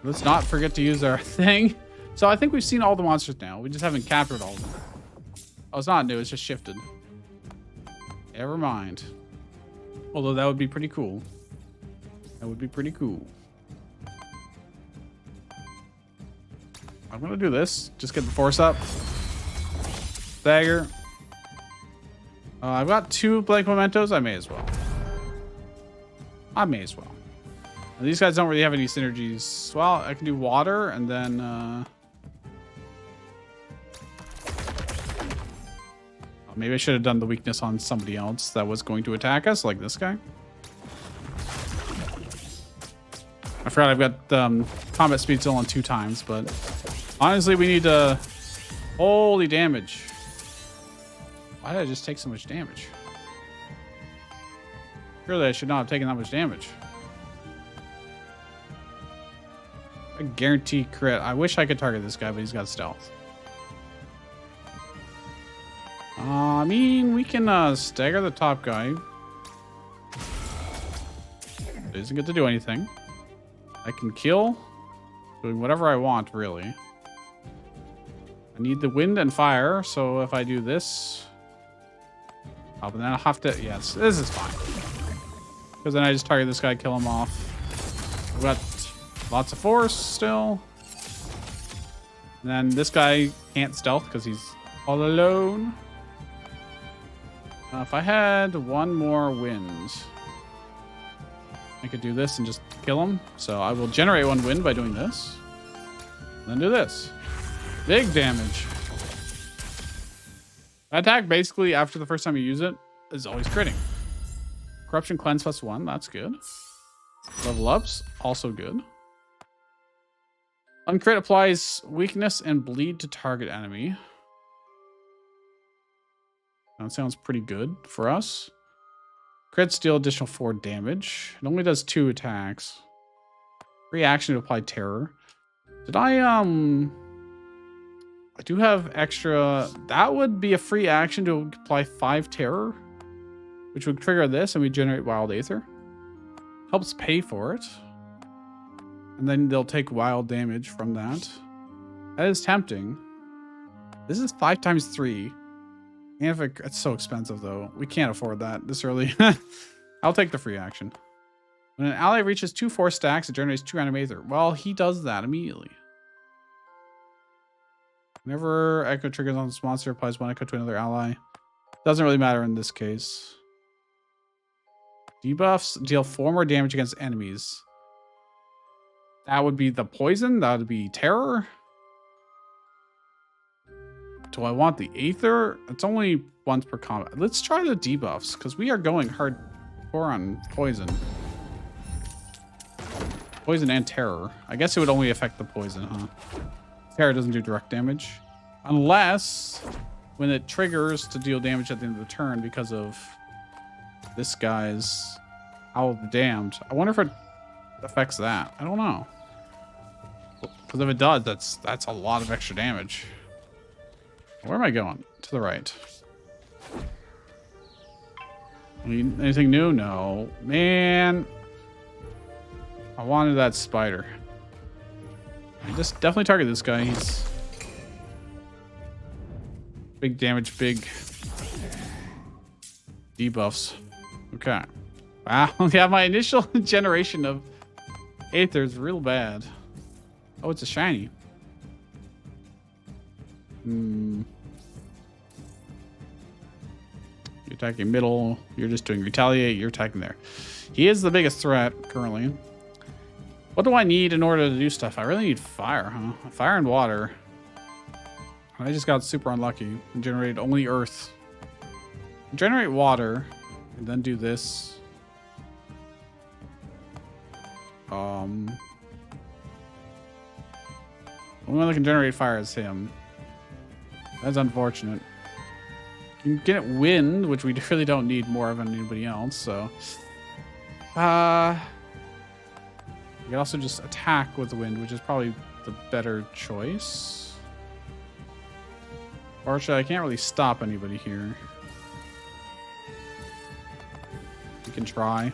Let's not forget to use our thing. So I think we've seen all the monsters now. We just haven't captured all of them. Oh, it's not new. It's just shifted. Never mind. Although that would be pretty cool. That would be pretty cool. I'm going to do this. Just get the force up. Dagger. I've got 2 blank mementos. I may as well. And these guys don't really have any synergies. Well, I can do water and then... maybe I should have done the weakness on somebody else that was going to attack us, like this guy. I forgot I've got combat speed still on 2 times, but honestly, we need to... Holy damage. Why did I just take so much damage? Surely I should not have taken that much damage. I guarantee crit. I wish I could target this guy, but he's got stealth. I mean, we can stagger the top guy. Doesn't get to do anything. I can kill. Doing whatever I want, really. I need the wind and fire, so if I do this... Oh, but then I'll have to... Yes, this is fine. Because then I just target this guy, kill him off. I've got lots of force still. And then this guy can't stealth because he's all alone. If I had 1 more wind, I could do this and just kill him. So I will generate 1 wind by doing this. And then do this. Big damage. Attack basically after the first time you use it is always critting. Corruption cleanse +1, that's good. Level ups, also good. Uncrit applies weakness and bleed to target enemy. That sounds pretty good for us. Crits deal additional 4 damage. It only does 2 attacks. Free action to apply terror. Did I do have extra... That would be a free action to apply 5 terror, which would trigger this and we generate wild aether. Helps pay for it. And then they'll take wild damage from that. That is tempting. This is 5 times 3. And if it's so expensive, though. We can't afford that this early. I'll take the free action. When an ally reaches 2 force stacks, it generates 2 random aether. Well, he does that immediately. Whenever echo triggers on this monster, applies 1 echo to another ally. Doesn't really matter in this case. Debuffs deal 4 more damage against enemies. That would be the poison. That would be terror. Do I want the aether? It's only once per combat. Let's try the debuffs because we are going hardcore on poison. Poison and terror. I guess it would only affect the poison, huh? Terror doesn't do direct damage. Unless when it triggers to deal damage at the end of the turn because of this guy's Owl of the Damned. I wonder if it affects that. I don't know. Because if it does, that's a lot of extra damage. Where am I going? To the right. Anything new? No. Man. I wanted that spider. Just definitely target this guy. He's big damage, big debuffs. Okay. Wow. Yeah, my initial generation of aether is real bad. Oh, it's a shiny. You attacking middle. You're just doing retaliate. You're attacking there. He is the biggest threat currently. What do I need in order to do stuff? I really need fire, huh? Fire and water. I just got super unlucky and generated only earth. Generate water and then do this. Only one that can generate fire is him. That's unfortunate. You can get wind, which we really don't need more of than anybody else, so. You can also just attack with the wind, which is probably the better choice. Or actually, I can't really stop anybody here. We can try.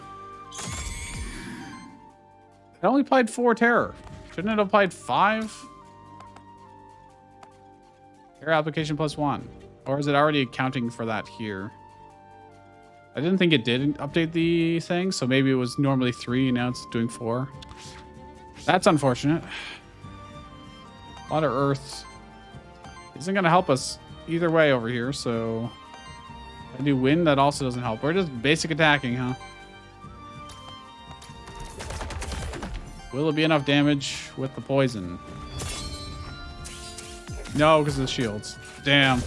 I only applied 4 terror. Shouldn't it have applied 5? Terror application +1. Or is it already accounting for that here? I didn't think it did update the thing, so maybe it was normally 3 and now it's doing 4. That's unfortunate. A lot of earth isn't going to help us either way over here, so I do wind, that also doesn't help. We're just basic attacking, huh? Will it be enough damage with the poison? No, because of the shields. Damn.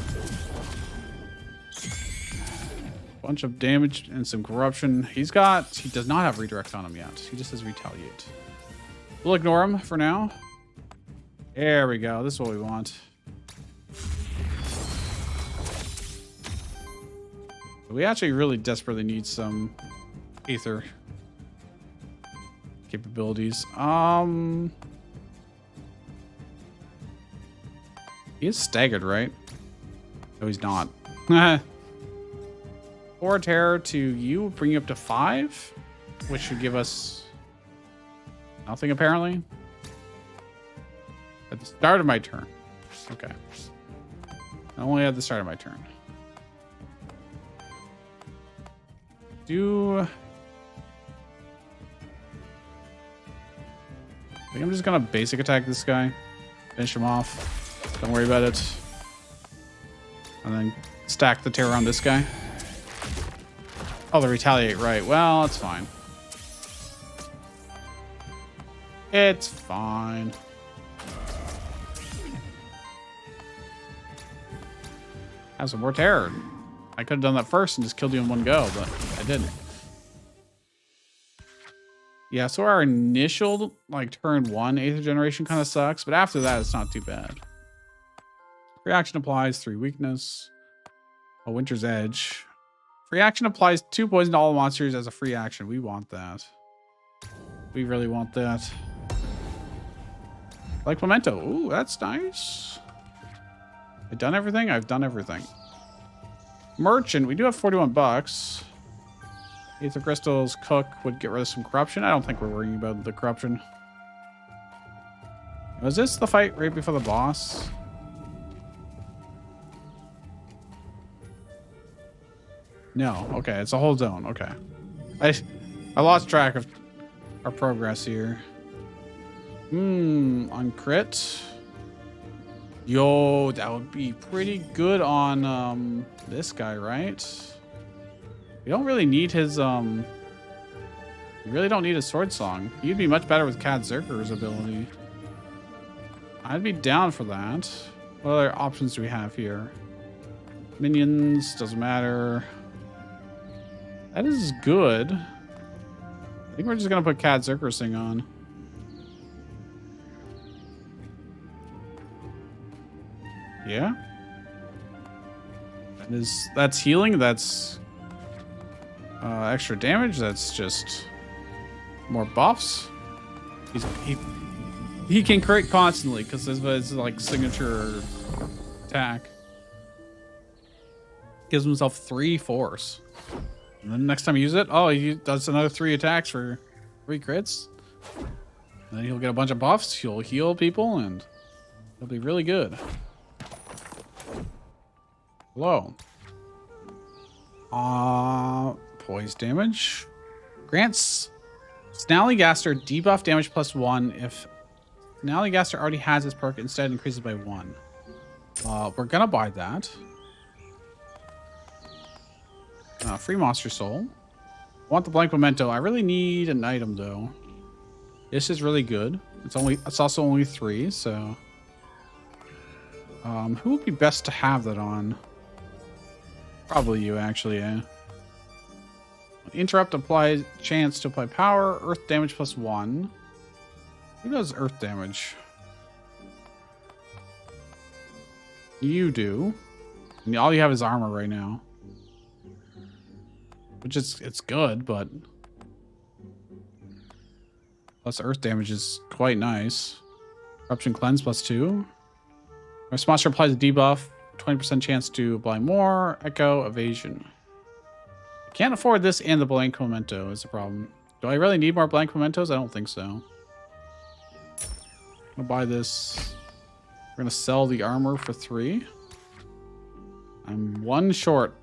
Bunch of damage and some corruption. He does not have redirect on him yet. He just has retaliate. We'll ignore him for now. There we go. This is what we want. We actually really desperately need some Aether capabilities. He is staggered, right? No, he's not. 4 terror to you, bring you up to 5, which should give us nothing apparently. At the start of my turn. Okay. Only at the start of my turn. I think I'm just gonna basic attack this guy. Finish him off. Don't worry about it. And then stack the terror on this guy. Oh, the retaliate, right. Well, that's fine. It's fine. Have some more terror. I could have done that first and just killed you in one go, but I didn't. Yeah, so our initial, like, turn 1 Aether generation kind of sucks, but after that, it's not too bad. Reaction applies 3 weakness. Oh, Winter's Edge. Free action applies 2 poison to all monsters as a free action. We want that. We really want that. Like Memento. Ooh, that's nice. I've done everything? I've done everything. Merchant. We do have 41 bucks. Aether crystals. Cook would get rid of some corruption. I don't think we're worrying about the corruption. Was this the fight right before the boss? No. Okay, it's a whole zone. Okay. I lost track of our progress here. On crit. Yo, that would be pretty good on this guy, right? We don't really need his we really don't need a sword song. He'd be much better with Cat Zerker's ability. I'd be down for that. What other options do we have here? Minions, doesn't matter. That is good. I think we're just gonna put Cat Zerker's thing on. Yeah. That's healing. That's extra damage. That's just more buffs. He can crit constantly because this is like signature attack. Gives himself 3 force. And then next time you use it, oh, he does another 3 attacks for 3 crits. And then he'll get a bunch of buffs. He'll heal people, and it'll be really good. Hello. Poise damage. Grants Snallygaster debuff damage +1 if Snallygaster already has this perk, instead increases by 1. We're gonna buy that. Free monster soul. I want the blank memento. I really need an item though. This is really good. It's also only 3, so who would be best to have that on? Probably you, actually, yeah. Interrupt applies chance to apply power, earth damage +1. Who does earth damage? You do. And all you have is armor right now. Which is, it's good, but plus earth damage is quite nice. Corruption cleanse +2. Our monster applies a debuff, 20% chance to apply more. Echo evasion. Can't afford this and the blank memento is the problem. Do I really need more blank mementos? I don't think so. I'm gonna buy this. We're gonna sell the armor for 3. I'm 1 short.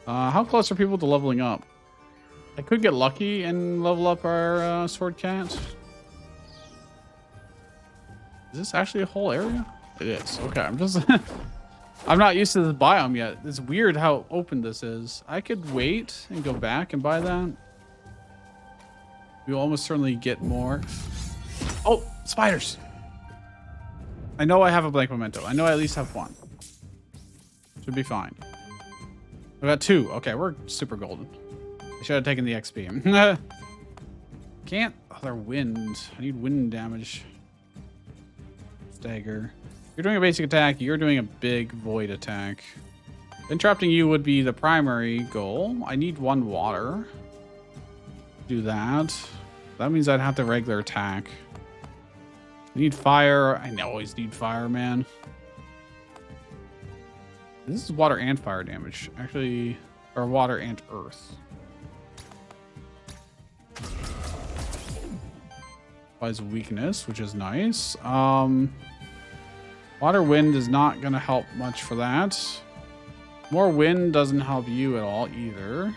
How close are people to leveling up? I could get lucky and level up our sword cat. Is this actually a whole area? It is. Okay, I'm just... I'm not used to this biome yet. It's weird how open this is. I could wait and go back and buy that. We'll almost certainly get more. Oh, spiders! I know I have a blank memento. I know I at least have 1. Should be fine. I got 2. Okay, we're super golden. I should have taken the XP. Can't. Oh, they're wind. I need wind damage. Stagger. You're doing a basic attack. You're doing a big void attack. Interrupting you would be the primary goal. I need 1 water. Do that. That means I'd have to regular attack. I need fire. I always need fire, man. This is water and fire damage. Actually, or water and earth. Applies weakness, which is nice. Water wind is not going to help much for that. More wind doesn't help you at all either.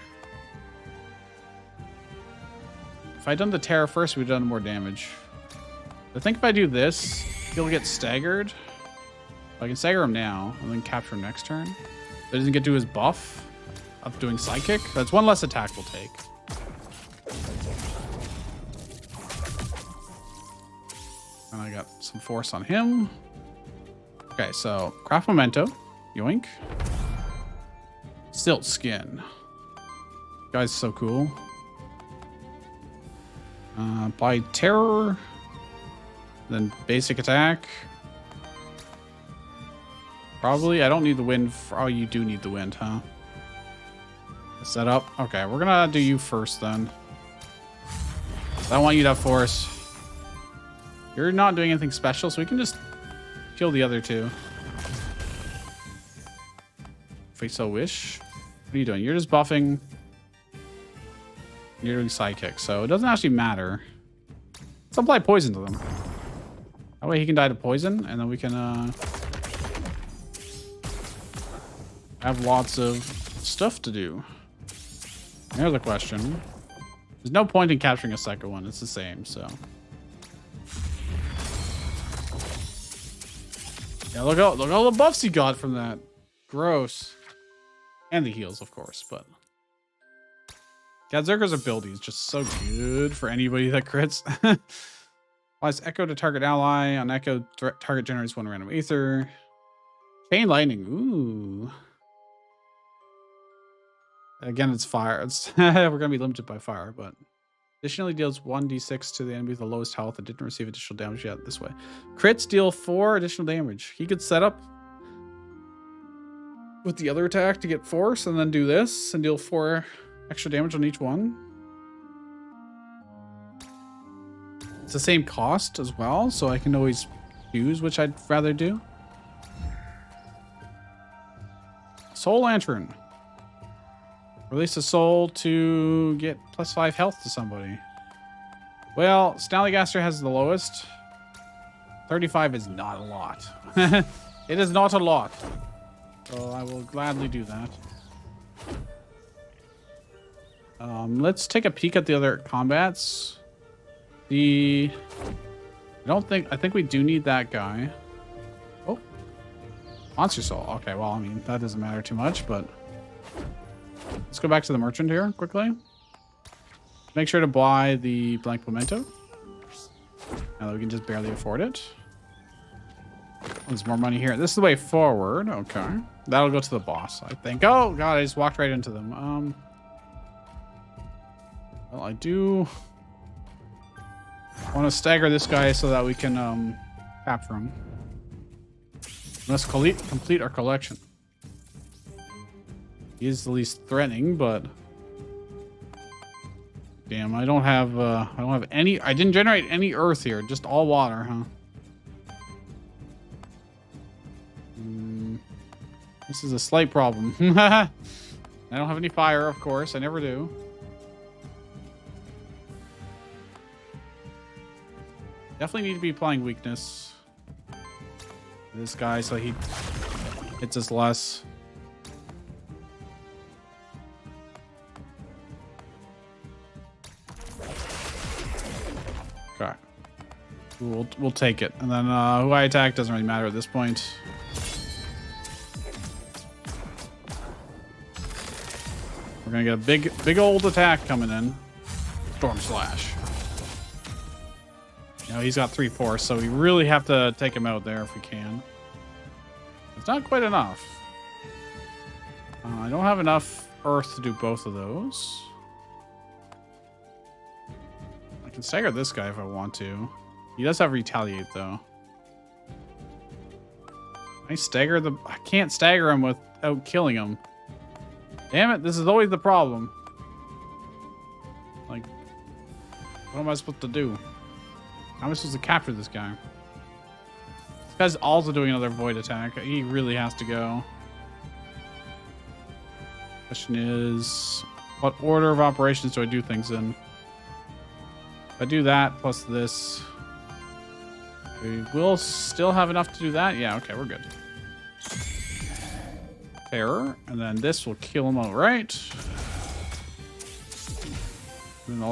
If I'd done the terror first, we'd done more damage. I think if I do this, he'll get staggered. I can stagger him now and then capture him next turn. But he doesn't get to his buff of doing psychic. That's 1 less attack we'll take. And I got some force on him. Okay, so craft memento. Yoink. Silt skin. Guy's so cool. Apply terror. Then basic attack. Probably. I don't need the wind. Oh, you do need the wind, huh? Set up. Okay, we're gonna do you first then. I want you to have force. You're not doing anything special, so we can just kill the other 2. If we so wish. What are you doing? You're just buffing. You're doing psychic, so it doesn't actually matter. Let's apply poison to them. That way he can die to poison, and then we can have lots of stuff to do. Here's the question. There's no point in capturing a second one. It's the same, so. Yeah, look all the buffs he got from that. Gross. And the heals, of course, but. Gadzerker's ability is just so good for anybody that crits. Applies echo to target ally. On echo, target generates 1 random ether. Chain lightning. Ooh. Again, it's fire. We're going to be limited by fire, but additionally deals 1d6 to the enemy with the lowest health that didn't receive additional damage yet this way. Crits deal 4 additional damage. He could set up with the other attack to get force and then do this and deal 4 extra damage on each one. It's the same cost as well, so I can always choose which I'd rather do. Soul Lantern. Release a soul to get +5 health to somebody. Well, Snallygaster has the lowest. 35 is not a lot. It is not a lot. So I will gladly do that. Let's take a peek at the other combats. I think we do need that guy. Oh. Monster Soul. Okay, well, I mean, that doesn't matter too much, but Let's go back to the merchant here quickly. Make sure to buy the blank pimento. Now that we can just barely afford it. There's more money here. This is the way forward. Okay. That'll go to the boss, I think. Oh, God, I just walked right into them. Well, I do want to stagger this guy so that we can capture him. Let's complete our collection. He is the least threatening, but damn, I don't have any. I didn't generate any earth here, just all water, huh? This is a slight problem. I don't have any fire, of course. I never do. Definitely need to be applying weakness. This guy, so he hits us less. Okay. We'll take it. And then who I attack doesn't really matter at this point. We're gonna get a big old attack coming in. Storm Slash. You know, he's got 3 force, so we really have to take him out there if we can. It's not quite enough. I don't have enough earth to do both of those. I can stagger this guy if I want to. He does have retaliate though. I can't stagger him without killing him. Damn it, this is always the problem. Like, what am I supposed to do? How am I supposed to capture this guy? This guy's also doing another void attack. He really has to go. Question is, what order of operations do I do things in? If I do that plus this, we will still have enough to do that. Yeah, okay, we're good. Terror, and then this will kill him outright. And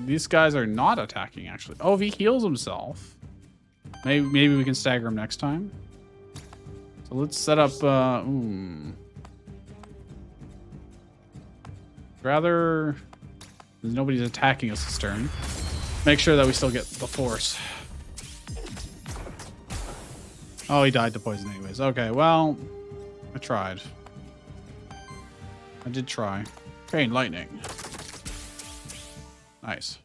these guys are not attacking actually. Oh, if he heals himself, maybe we can stagger him next time. So let's set up. Rather, nobody's attacking us this turn. Make sure that we still get the force. Oh, he died to poison anyways. Okay, well, I tried. I did try. Chain lightning. Nice.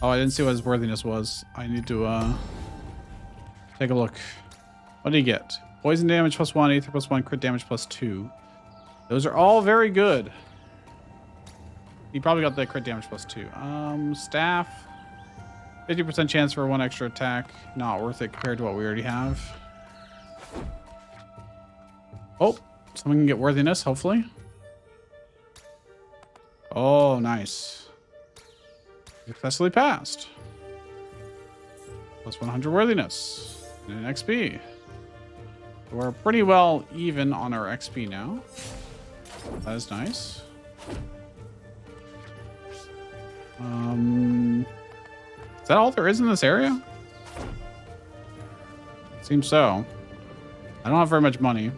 Oh, I didn't see what his worthiness was. I need to take a look. What did he get? Poison damage +1, Aether +1, crit damage +2. Those are all very good. He probably got the crit damage +2. Staff. 50% chance for 1 extra attack. Not worth it compared to what we already have. Oh, someone can get worthiness, hopefully. Oh, nice. Successfully passed. +100 worthiness. And an XP. We're pretty well even on our XP now. That is nice. Is that all there is in this area? Seems so. I don't have very much money.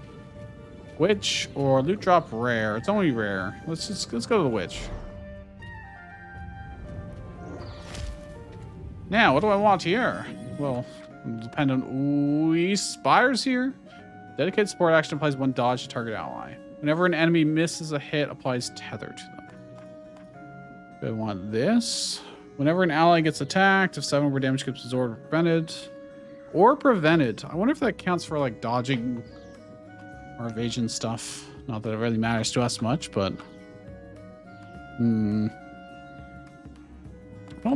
Witch or loot drop rare. It's only rare. Let's go to the witch. Now, what do I want here? Well, it'll depend on. Ooh, spires here. Dedicated support action applies 1 dodge to target ally. Whenever an enemy misses a hit, applies tether to them. I want this. Whenever an ally gets attacked, if 7 more damage gets absorbed or prevented. I wonder if that counts for like dodging or evasion stuff. Not that it really matters to us much, but I don't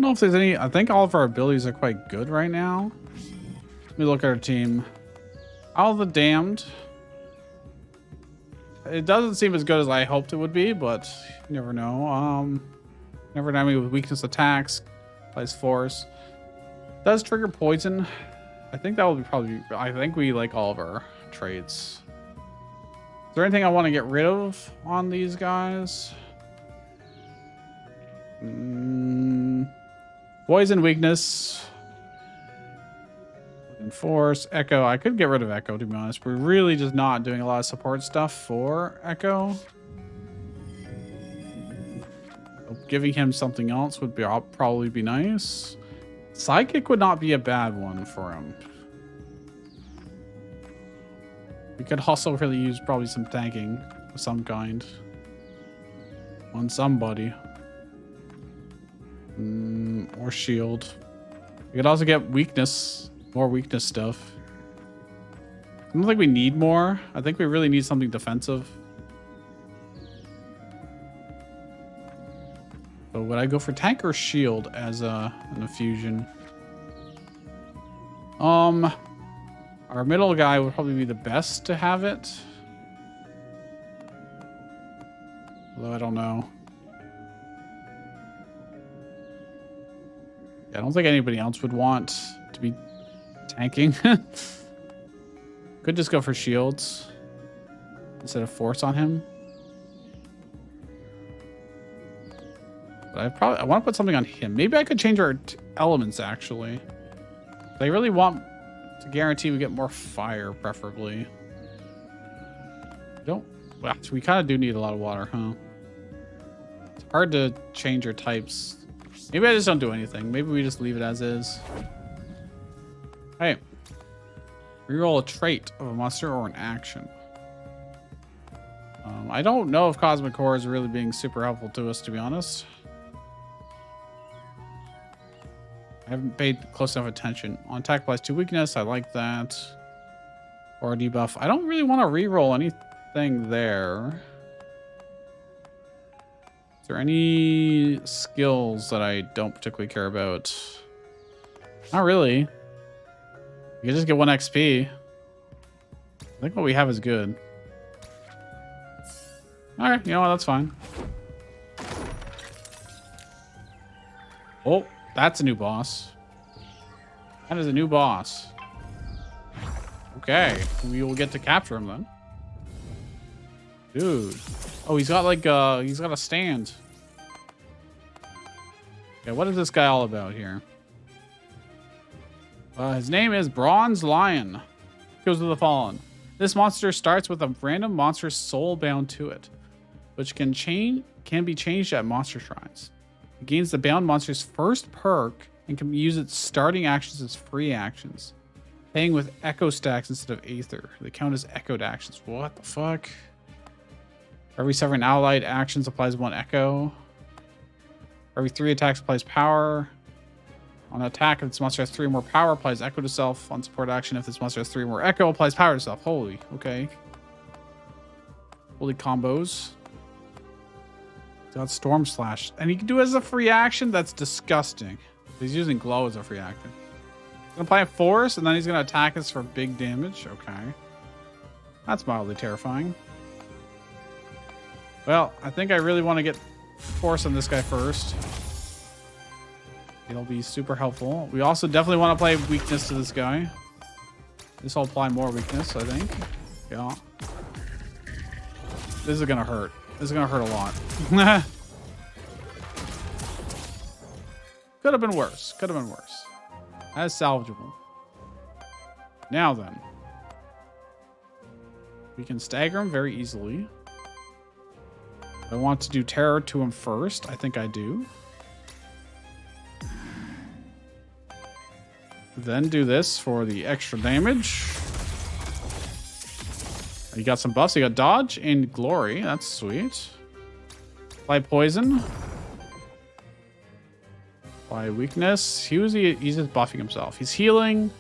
know if there's any. I think all of our abilities are quite good right now. Let me look at our team. All the damned. It doesn't seem as good as I hoped it would be, but you never know. Never an enemy with weakness attacks, applies force. Does trigger poison. I think that will be probably. I think we like all of our traits. Is there anything I want to get rid of on these guys? Poison weakness. Enforce, Echo. I could get rid of Echo, to be honest. We're really just not doing a lot of support stuff for Echo. Giving him something else would be probably be nice. Psychic would not be a bad one for him. We could also really use probably some tanking of some kind on somebody. Or shield. We could also get weakness, more weakness stuff. I don't think we need more. I think we really need something defensive. So would I go for tank or shield as an infusion? Our middle guy would probably be the best to have it. Although I don't know. I don't think anybody else would want to be tanking. Could just go for shields instead of force on him. But I want to put something on him. Maybe I could change our elements actually. I really want to guarantee we get more fire, preferably. Well, we kind of do need a lot of water, huh? It's hard to change your types. Maybe I just don't do anything. Maybe we just leave it as is. Hey. Reroll a trait of a monster or an action. I don't know if Cosmic Core is really being super helpful to us, to be honest. I haven't paid close enough attention. On attack applies to weakness. I like that. Or a debuff. I don't really want to reroll anything there. Is there any skills that I don't particularly care about? Not really. You can just get 1 XP. I think what we have is good. Alright, you know what? That's fine. Oh, that's a new boss. That is a new boss. Okay, we will get to capture him then. Dude. Oh, he's got like he's got a stand. Okay, what is this guy all about here? His name is Bronze Lion. Goes to the Fallen. This monster starts with a random monster's soul bound to it, which can be changed at monster shrines. It gains the bound monster's first perk and can use its starting actions as free actions, paying with echo stacks instead of aether. They count as echoed actions. What the fuck? Every 7 allied actions applies 1 echo. Every 3 attacks applies power. On attack, if this monster has 3 or more power, applies echo to self. On support action, if this monster has 3 or more echo, applies power to self. Holy, okay. Holy combos. Got Storm Slash. And he can do it as a free action? That's disgusting. He's using Glow as a free action. He's gonna apply a Force, and then he's gonna attack us for big damage. Okay. That's mildly terrifying. Well, I think I really want to get Force on this guy first. It'll be super helpful. We also definitely want to play weakness to this guy. This will apply more weakness, I think. Yeah. This is gonna hurt. This is gonna hurt a lot. Could have been worse. Could have been worse. That is salvageable. Now then. We can stagger him very easily. I want to do terror to him first. I think I do. Then do this for the extra damage. You got some buffs. You got dodge and glory. That's sweet. Apply poison. Apply weakness. He's just buffing himself. He's healing.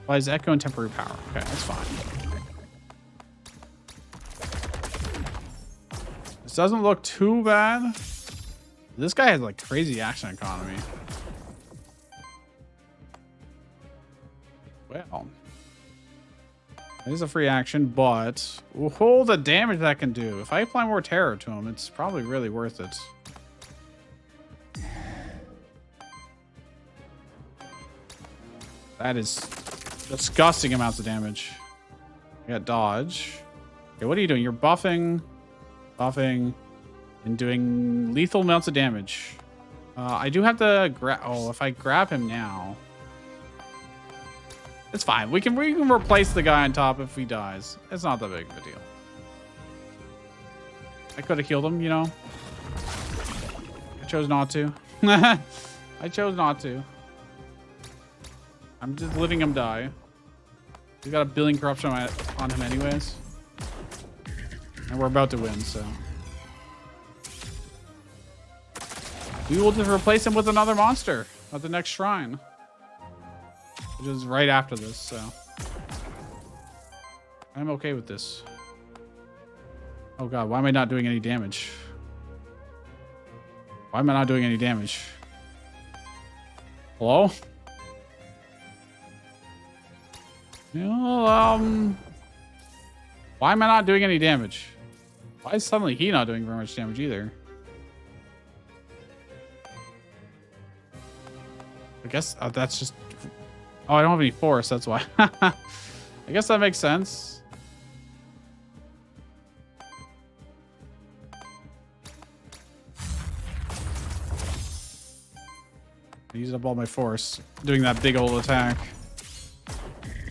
Applies echo and temporary power. Okay, that's fine. This doesn't look too bad. This guy has like crazy action economy. Well, it is a free action, but all the damage that can do. If I apply more terror to him, it's probably really worth it. That is disgusting amounts of damage. I got dodge. Okay, what are you doing? You're buffing, and doing lethal amounts of damage. I do have to grab. Oh, if I grab him now. It's fine. We can replace the guy on top if he dies. It's not that big of a deal. I could have killed him, you know. I chose not to. I chose not to. I'm just letting him die. He's got a billion corruption on him anyways. And we're about to win, so. We will just replace him with another monster at the next shrine. Which is right after this, so. I'm okay with this. Oh god, why am I not doing any damage? Why am I not doing any damage? Hello? Why am I not doing any damage? Why is suddenly he not doing very much damage either? I guess that's just... Oh, I don't have any force, that's why. I guess that makes sense. I used up all my force doing that big old attack.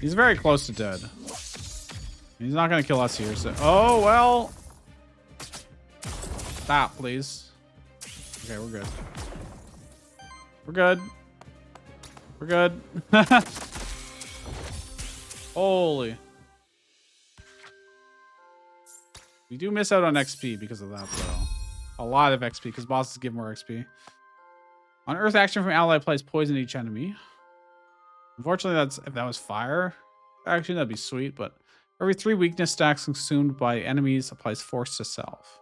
He's very close to dead. He's not going to kill us here, so... Oh, well... Stop, please. Okay, we're good. We're good. We're good. Holy. We do miss out on XP because of that, though. A lot of XP, because bosses give more XP. On Earth, action from ally applies poison to each enemy. Unfortunately, if that was fire, actually that'd be sweet, but every 3 weakness stacks consumed by enemies applies force to self.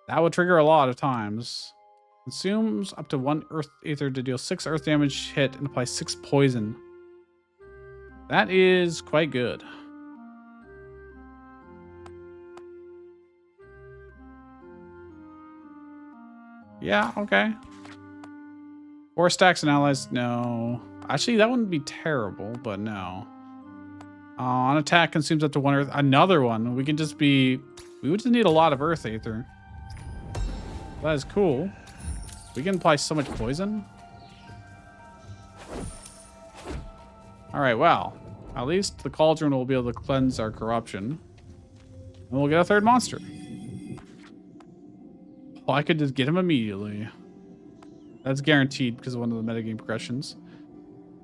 That would trigger a lot of times. Consumes up to 1 Earth Aether to deal 6 Earth damage hit and apply 6 poison. That is quite good. Yeah, okay. 4 stacks and allies, no. Actually, that wouldn't be terrible, but no. On attack, consumes up to 1 Earth. Another one. We would just need a lot of Earth Aether. That is cool. We can apply so much poison. Alright, well. At least the cauldron will be able to cleanse our corruption. And we'll get a 3rd monster. Oh, I could just get him immediately. That's guaranteed because of one of the metagame progressions.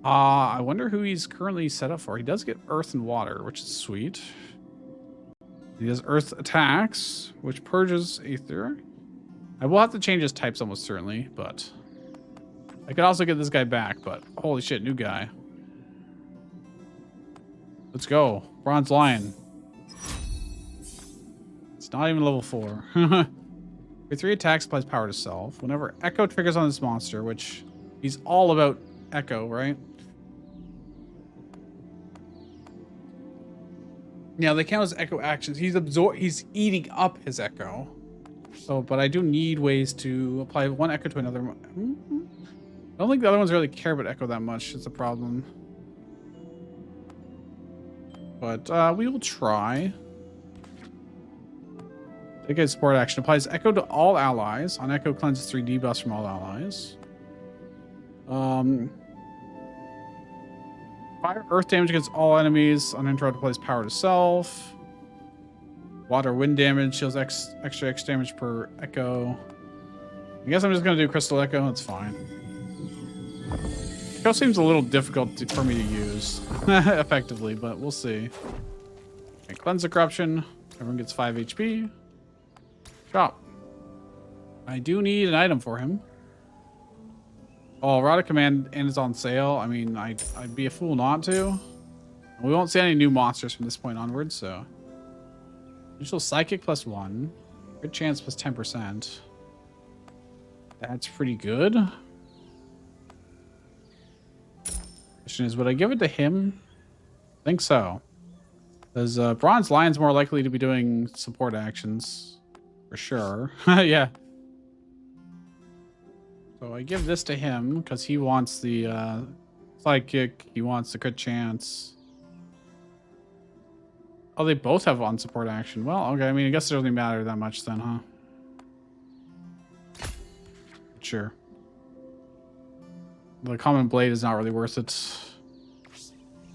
I wonder who he's currently set up for. He does get earth and water, which is sweet. He does earth attacks, which purges Aether. I will have to change his types almost certainly, but I could also get this guy back, but holy shit, new guy. Let's go. Bronze Lion. It's not even level 4. For 3 attacks, applies power to self. Whenever Echo triggers on this monster, which he's all about Echo, right? Yeah, they count as Echo actions. He's eating up his Echo. So, but I do need ways to apply 1 Echo to another. I don't think the other ones really care about Echo that much. It's a problem. But we will try. Take a support action. Applies Echo to all allies. On Echo, cleanses 3 debuffs from all allies. Fire earth damage against all enemies. Uninterrupted applies power to self. Water wind damage. Deals extra X damage per Echo. I guess I'm just going to do Crystal Echo. That's fine. Echo seems a little difficult for me to use effectively, but we'll see. Okay, cleanse the corruption. Everyone gets 5 HP. Shop. I do need an item for him. Oh, Rod of Command and it's on sale. I mean, I'd be a fool not to. We won't see any new monsters from this point onwards, so. Initial Psychic +1. Good chance +10%. That's pretty good. Question is, would I give it to him? I think so. Because Bronze Lion's more likely to be doing support actions. For sure. Yeah. So I give this to him because he wants the Psychic. He wants the crit chance. Oh, they both have on support action. Well, okay. I mean, I guess it doesn't matter that much then, huh? Sure. The Common Blade is not really worth it.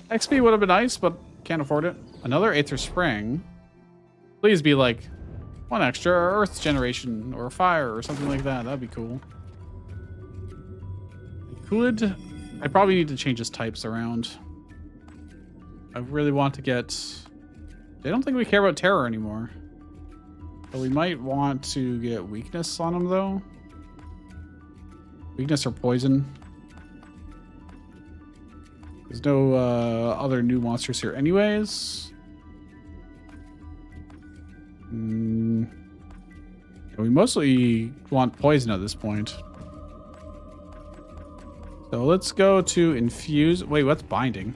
XP would have been nice, but can't afford it. Another Aether Spring. Please be like one extra Earth generation or fire or something like that. That'd be cool. I probably need to change his types around. I really want to get... I don't think we care about terror anymore. But we might want to get weakness on him, though. Weakness or poison. There's no other new monsters here anyways. We mostly want poison at this point. So let's go to infuse. Wait, what's binding?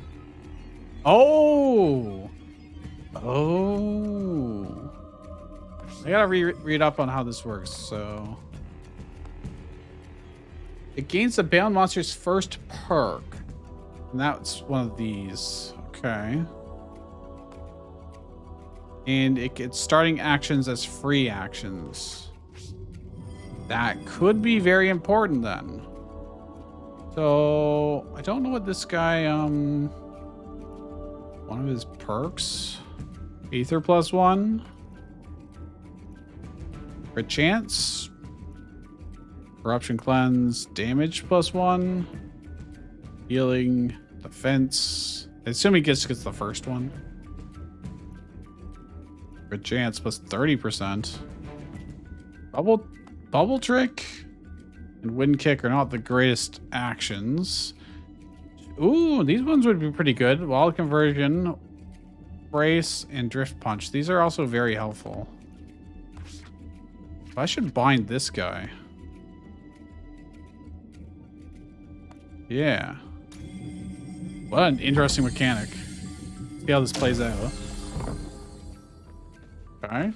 Oh! Oh. I gotta read up on how this works, so... It gains the bound monster's first perk. And that's one of these. Okay. And it gets starting actions as free actions. That could be very important then. So, I don't know what this guy, one of his perks. Ether +1. Crit chance. Corruption cleanse. Damage +1. Healing. Defense. I assume he gets the first one. Crit chance +30%. Bubble trick and wind kick are not the greatest actions. Ooh, these ones would be pretty good. Wild conversion, brace, and drift punch. These are also very helpful. I should bind this guy. Yeah. What an interesting mechanic. See how this plays out. Okay.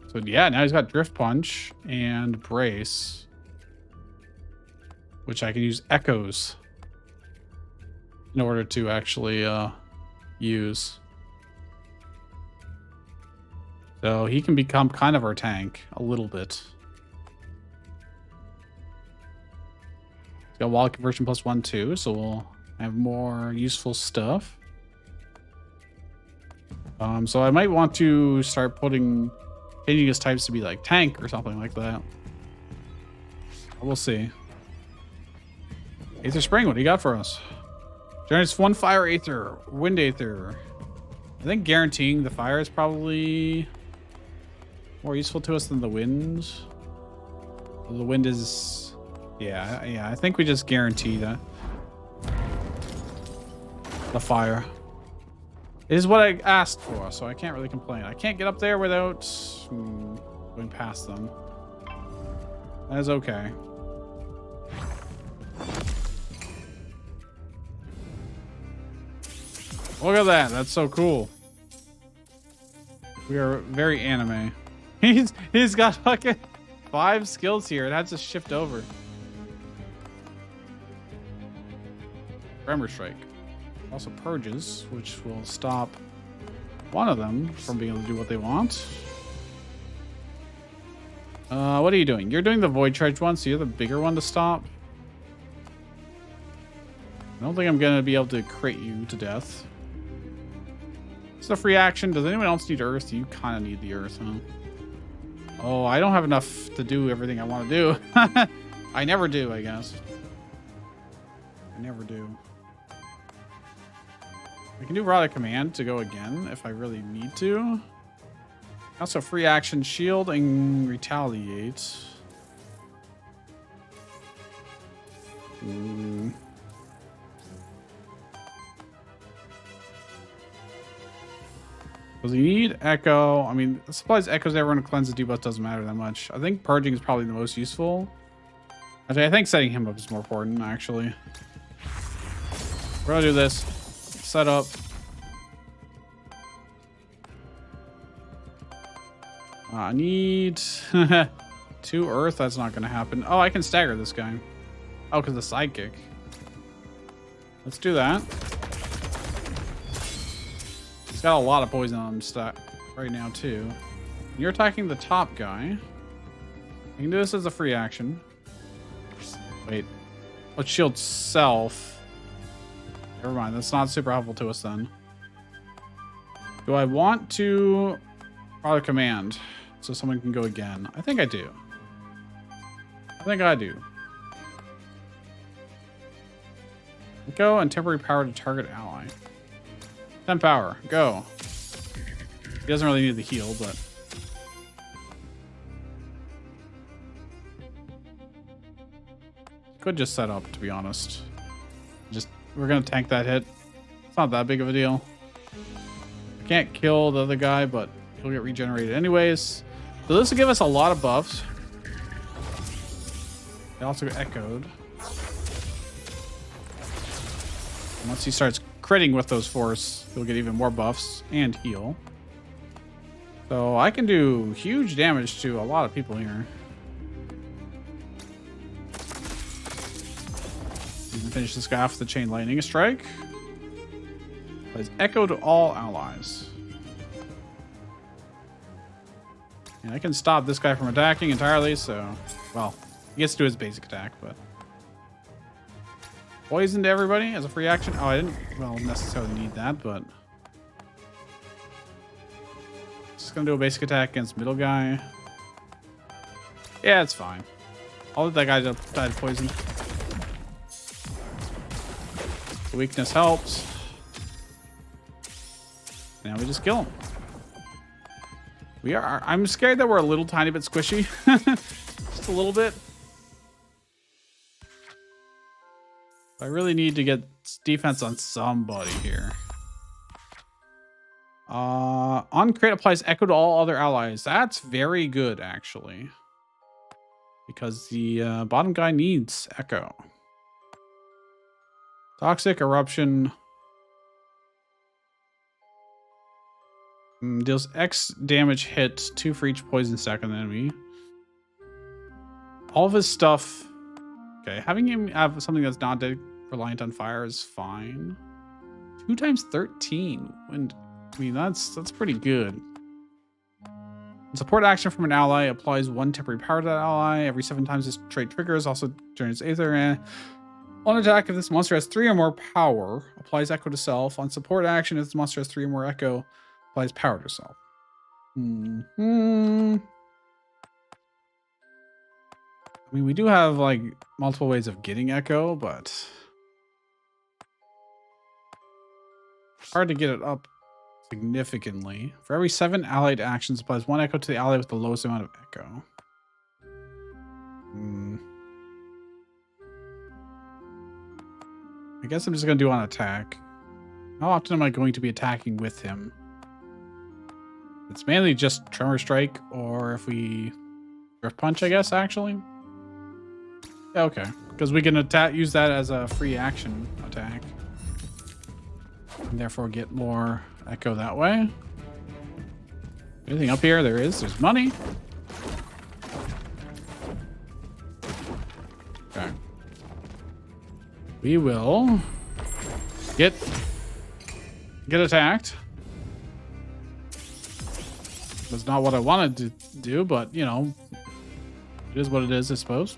So yeah, now he's got drift punch and brace, which I can use echoes in order to actually use. So he can become kind of our tank a little bit. He's got wild conversion +1 too, so we'll have more useful stuff. So I might want to start changing his types to be like tank or something like that. We'll see. Aether Spring, what do you got for us? Generates 1 fire aether, wind aether. I think guaranteeing the fire is probably more useful to us than the wind. The wind is, yeah. I think we just guarantee that the fire. It is what I asked for, so I can't really complain. I can't get up there without going past them. That is okay. Look at that. That's so cool. We are very anime. He's got fucking 5 skills here. It has to shift over. Tremor Shrike. Also purges, which will stop one of them from being able to do what they want. What are you doing? You're doing the Void Charge one, so you're the bigger one to stop. I don't think I'm going to be able to crit you to death. It's a free action. Does anyone else need Earth? You kind of need the Earth, huh? Oh, I don't have enough to do everything I want to do. I never do, I guess. I never do. I can do Rod of Command to go again if I really need to. Also free action shield and retaliate. Does he need Echo? I mean, supplies echoes everyone cleanse the debuff doesn't matter that much. I think purging is probably the most useful. Actually, I think setting him up is more important, actually. We're gonna do this. Set up. I need 2 Earth. That's not gonna happen. Oh, I can stagger this guy. Oh, because the sidekick. Let's do that. He's got a lot of poison on him right now, too. You're attacking the top guy. You can do this as a free action. Wait. Let's shield self. Never mind. That's not super helpful to us then. Do I want to auto command so someone can go again? I think I do. I think I do. Go and temporary power to target ally. 10 power. Go. He doesn't really need the heal, but... Could just set up, to be honest. We're going to tank that hit. It's not that big of a deal. Can't kill the other guy, but he'll get regenerated anyways. So this will give us a lot of buffs. They also get echoed. And once he starts critting with those force, he'll get even more buffs and heal. So I can do huge damage to a lot of people here. Finish this guy off with the chain lightning strike. Plays echo to all allies. And I can stop this guy from attacking entirely, so... Well, he gets to do his basic attack, but... Poison to everybody as a free action. Oh, I didn't, well, necessarily need that, but... Just gonna do a basic attack against middle guy. Yeah, it's fine. I'll let that guy die to poison. The weakness helps. Now we just kill him. I'm scared that we're a little tiny bit squishy. Just a little bit. I really need to get defense on somebody here. On crit applies echo to all other allies. That's very good, actually. Because the bottom guy needs echo. Toxic eruption deals X damage hit, 2 for each poison stack on the enemy. All of his stuff. Okay, having him have something that's not reliant on fire is fine. 2 times 13. And I mean that's pretty good. Support action from an ally applies 1 temporary power to that ally. Every 7 times this trait triggers, also generates Aether. On attack, if this monster has 3 or more power, applies echo to self. On support action, if this monster has 3 or more echo, applies power to self. I mean, we do have like multiple ways of getting echo, but hard to get it up significantly. For every 7 allied actions, applies 1 echo to the ally with the lowest amount of echo. I guess I'm just going to do on attack. How often am I going to be attacking with him? It's mainly just Tremor Strike, or if we Drift Punch, I guess, actually. Yeah, okay. Because we can use that as a free action attack. And therefore get more echo that way. Anything up here? There is. There's money. Okay. We will get attacked. That's not what I wanted to do, but you know, it is what it is, I suppose.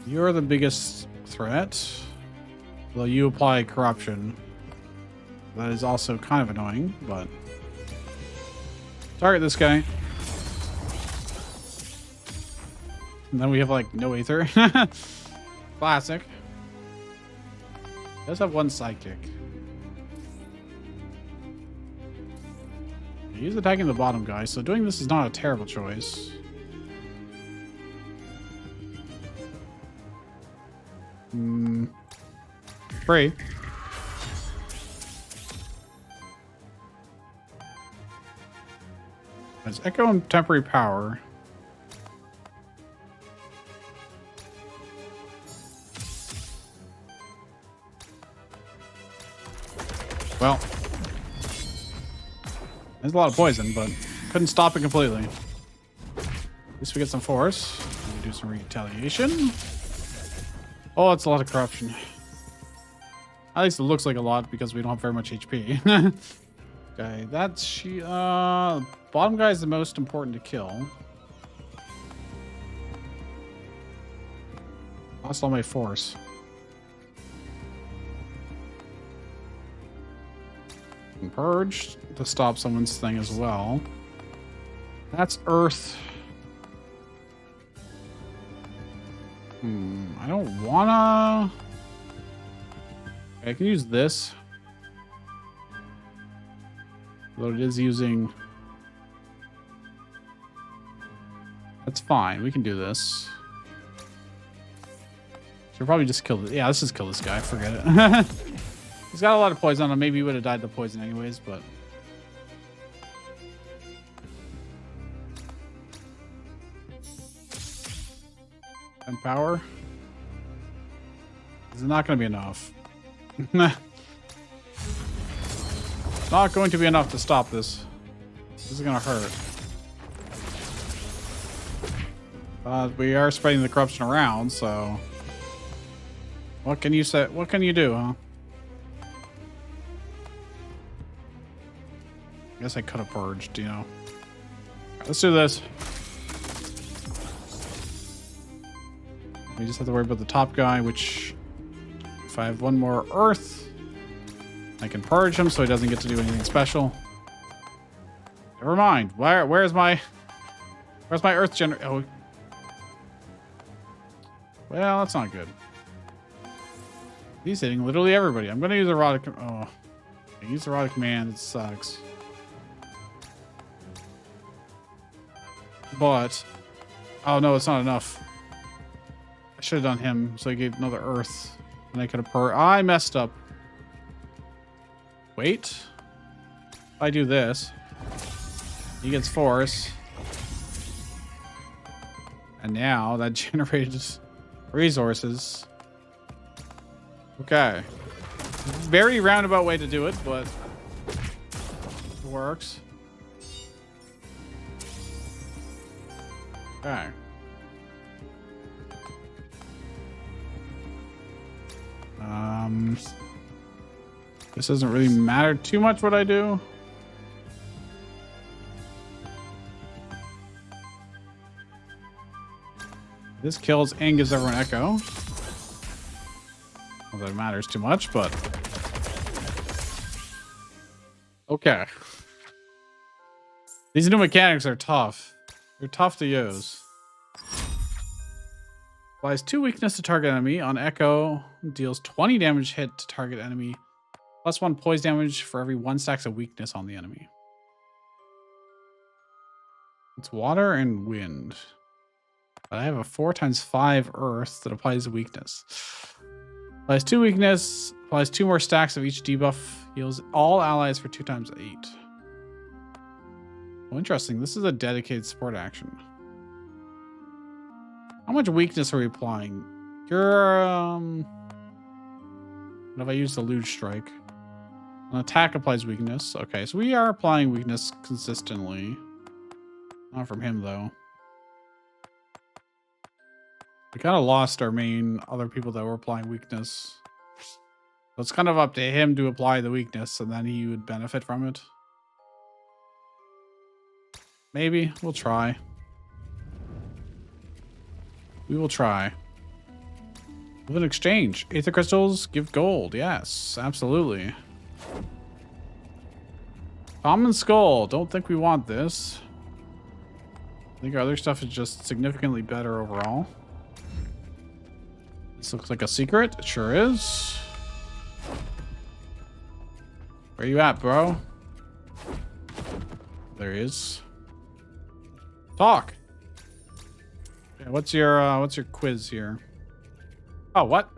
You're the biggest threat. Well, you apply corruption. That is also kind of annoying, but target this guy. And then we have like no Aether. Classic. Does have 1 sidekick. He's attacking the bottom guy, so doing this is not a terrible choice. Free. Has echo and temporary power. Well, there's a lot of poison, but couldn't stop it completely. At least we get some force. We can do some retaliation. Oh, it's a lot of corruption. At least it looks like a lot because we don't have very much HP. Okay, that's bottom guy is the most important to kill. Lost all my force. And purged to stop someone's thing as well. That's Earth. I don't wanna... I can use this. Though it is using... That's fine. We can do this. Should probably just kill this. Yeah, let's just kill this guy. Forget it. He's got a lot of poison on him. Maybe he would have died to poison anyways, but... And power. It's not going to be enough. Not going to be enough to stop this. This is going to hurt. We are spreading the corruption around, so... What can you say? What can you do, huh? I guess I could have purged, you know. Right, let's do this. We just have to worry about the top guy, which... If I have one more Earth, I can purge him so he doesn't get to do anything special. Never mind. Where's my Earth generator? Oh. Well, that's not good. He's hitting literally everybody. I'm going to use a Rod of... Oh. I use the Rod of Command. It sucks. But... Oh, no, it's not enough. I should have done him, so I gave another Earth. And I could have I messed up. Wait. If I do this, he gets force. And now that generated resources. Okay. Very roundabout way to do it, but it works. Okay. This doesn't really matter too much what I do. This kills and gives everyone echo. Well, that matters too much, but... Okay. These new mechanics are tough. They're tough to use. Applies 2 weakness to target enemy. On echo, deals 20 damage hit to target enemy. Plus 1 poise damage for every 1 stacks of weakness on the enemy. It's water and wind. But I have a 4x5 earth that applies weakness. Applies 2 weakness. Applies 2 more stacks of each debuff. Heals all allies for 2x8. Oh, interesting. This is a dedicated support action. How much weakness are we applying? You're, what if I use the Luge Strike? An attack applies weakness. Okay, so we are applying weakness consistently. Not from him, though. We kind of lost our main other people that were applying weakness. So it's kind of up to him to apply the weakness, and then he would benefit from it. Maybe. We'll try. We will try. With an exchange. Aether crystals give gold. Yes, absolutely. Common skull. Don't think we want this. I think our other stuff is just significantly better overall. This looks like a secret. It sure is. Where you at, bro? There he is. Talk. Yeah, what's your quiz here? Oh, what?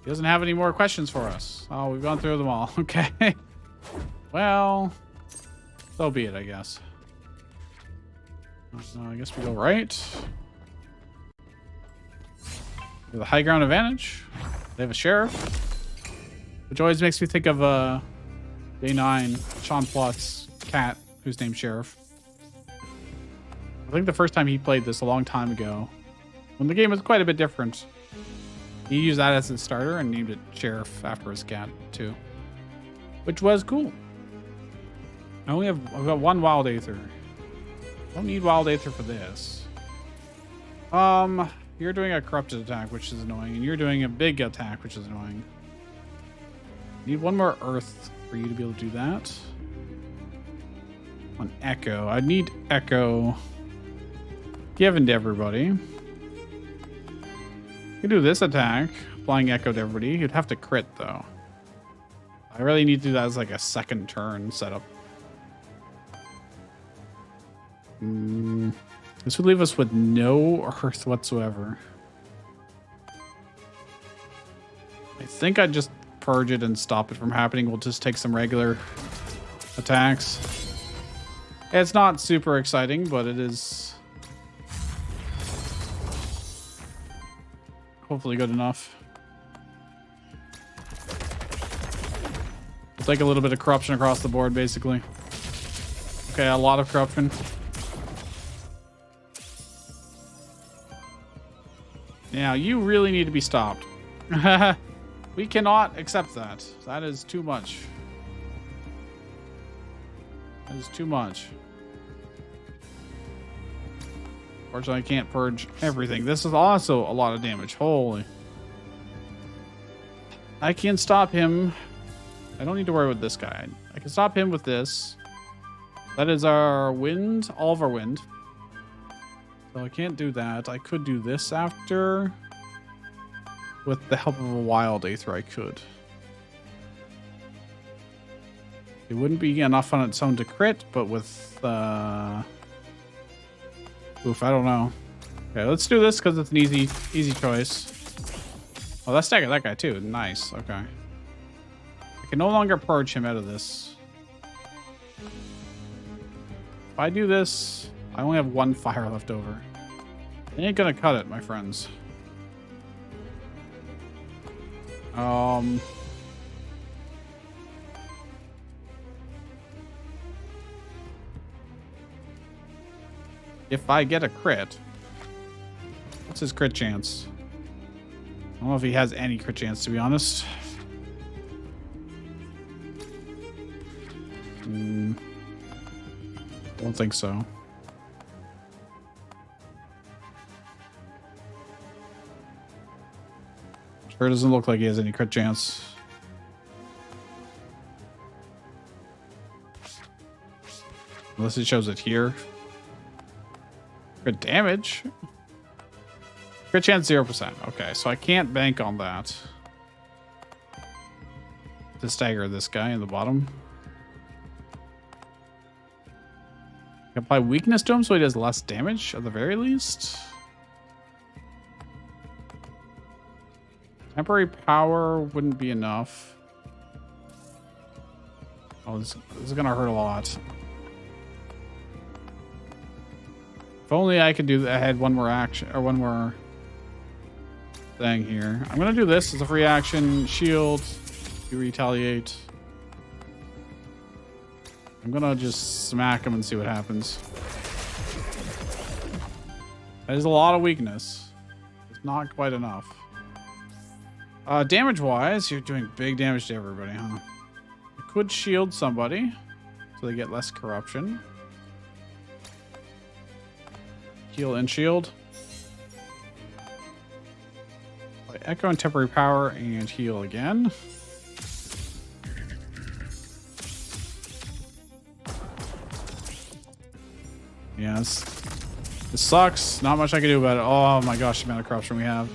He doesn't have any more questions for us. Oh, we've gone through them all. Okay. Well, so be it, I guess. I guess we go right. We have the high ground advantage. They have a sheriff, which always makes me think of Day 9, Sean Plot's cat, who's named Sheriff. I think the first time he played this a long time ago, when the game was quite a bit different, he used that as his starter and named it Sheriff after his cat too, which was cool. I've got 1 wild aether. Don't need wild aether for this. You're doing a corrupted attack, which is annoying, and you're doing a big attack, which is annoying. Need one more earth for you to be able to do that. On Echo. I need Echo given to everybody. You can do this attack, applying Echo to everybody. You'd have to crit, though. I really need to do that as like a second turn setup. This would leave us with no earth whatsoever. I think I'd just purge it and stop it from happening. We'll just take some regular attacks. It's not super exciting, but it is hopefully good enough. We'll take a little bit of corruption across the board, basically. Okay, a lot of corruption. Now, you really need to be stopped. We cannot accept that. That is too much. That is too much. Fortunately, I can't purge everything. This is also a lot of damage. Holy. I can stop him. I don't need to worry with this guy. I can stop him with this. That is our wind. All of our wind. So I can't do that. I could do this after. With the help of a wild Aether, I could. It wouldn't be enough on its own to crit, but with... Oof, I don't know. Okay, let's do this because it's an easy choice. Oh, let's stagger that guy too. Nice. Okay. I can no longer purge him out of this. If I do this, I only have one fire left over. It ain't gonna cut it, my friends. If I get a crit, what's his crit chance? I don't know if he has any crit chance, to be honest. Don't think so. Sure doesn't look like he has any crit chance. Unless it shows it here. Crit damage. Crit chance 0%. Okay, so I can't bank on that. To stagger this guy in the bottom. I can apply weakness to him so he does less damage at the very least. Temporary power wouldn't be enough. Oh, this is gonna hurt a lot. If only I could do that. I had one more action or one more thing here. I'm gonna do this as a free action. Shield. You retaliate. I'm gonna just smack him and see what happens. That is a lot of weakness. It's not quite enough. Damage-wise, you're doing big damage to everybody, huh? You could shield somebody so they get less corruption. Heal and shield. Play Echo and Temporary Power and heal again. Yes. This sucks. Not much I can do about it. Oh my gosh, the amount of corruption we have.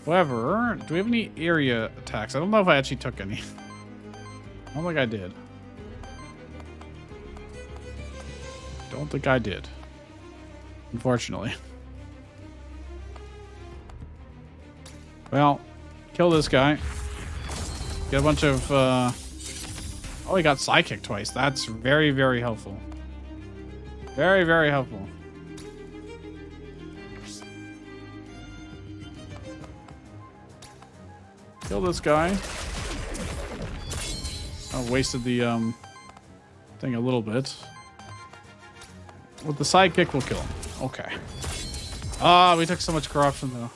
However, do we have any area attacks? I don't know if I actually took any. I don't think I did. Don't think I did. Unfortunately. Well, kill this guy. Get a bunch of... Oh, he got Psychic twice. That's very, very helpful. Very, very helpful. Kill this guy. I wasted the thing a little bit. With the sidekick, we'll kill him. Okay. Ah, we took so much corruption though.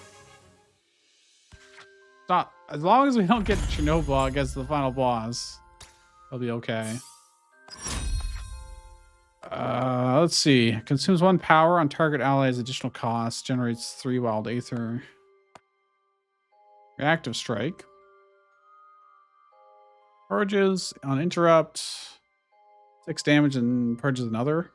Not as long as we don't get Chernobyl against the final boss, it'll be okay. Let's see. Consumes 1 power on target allies, additional cost. Generates 3 wild aether. Reactive strike. Purges on interrupt. 6 damage and purges another.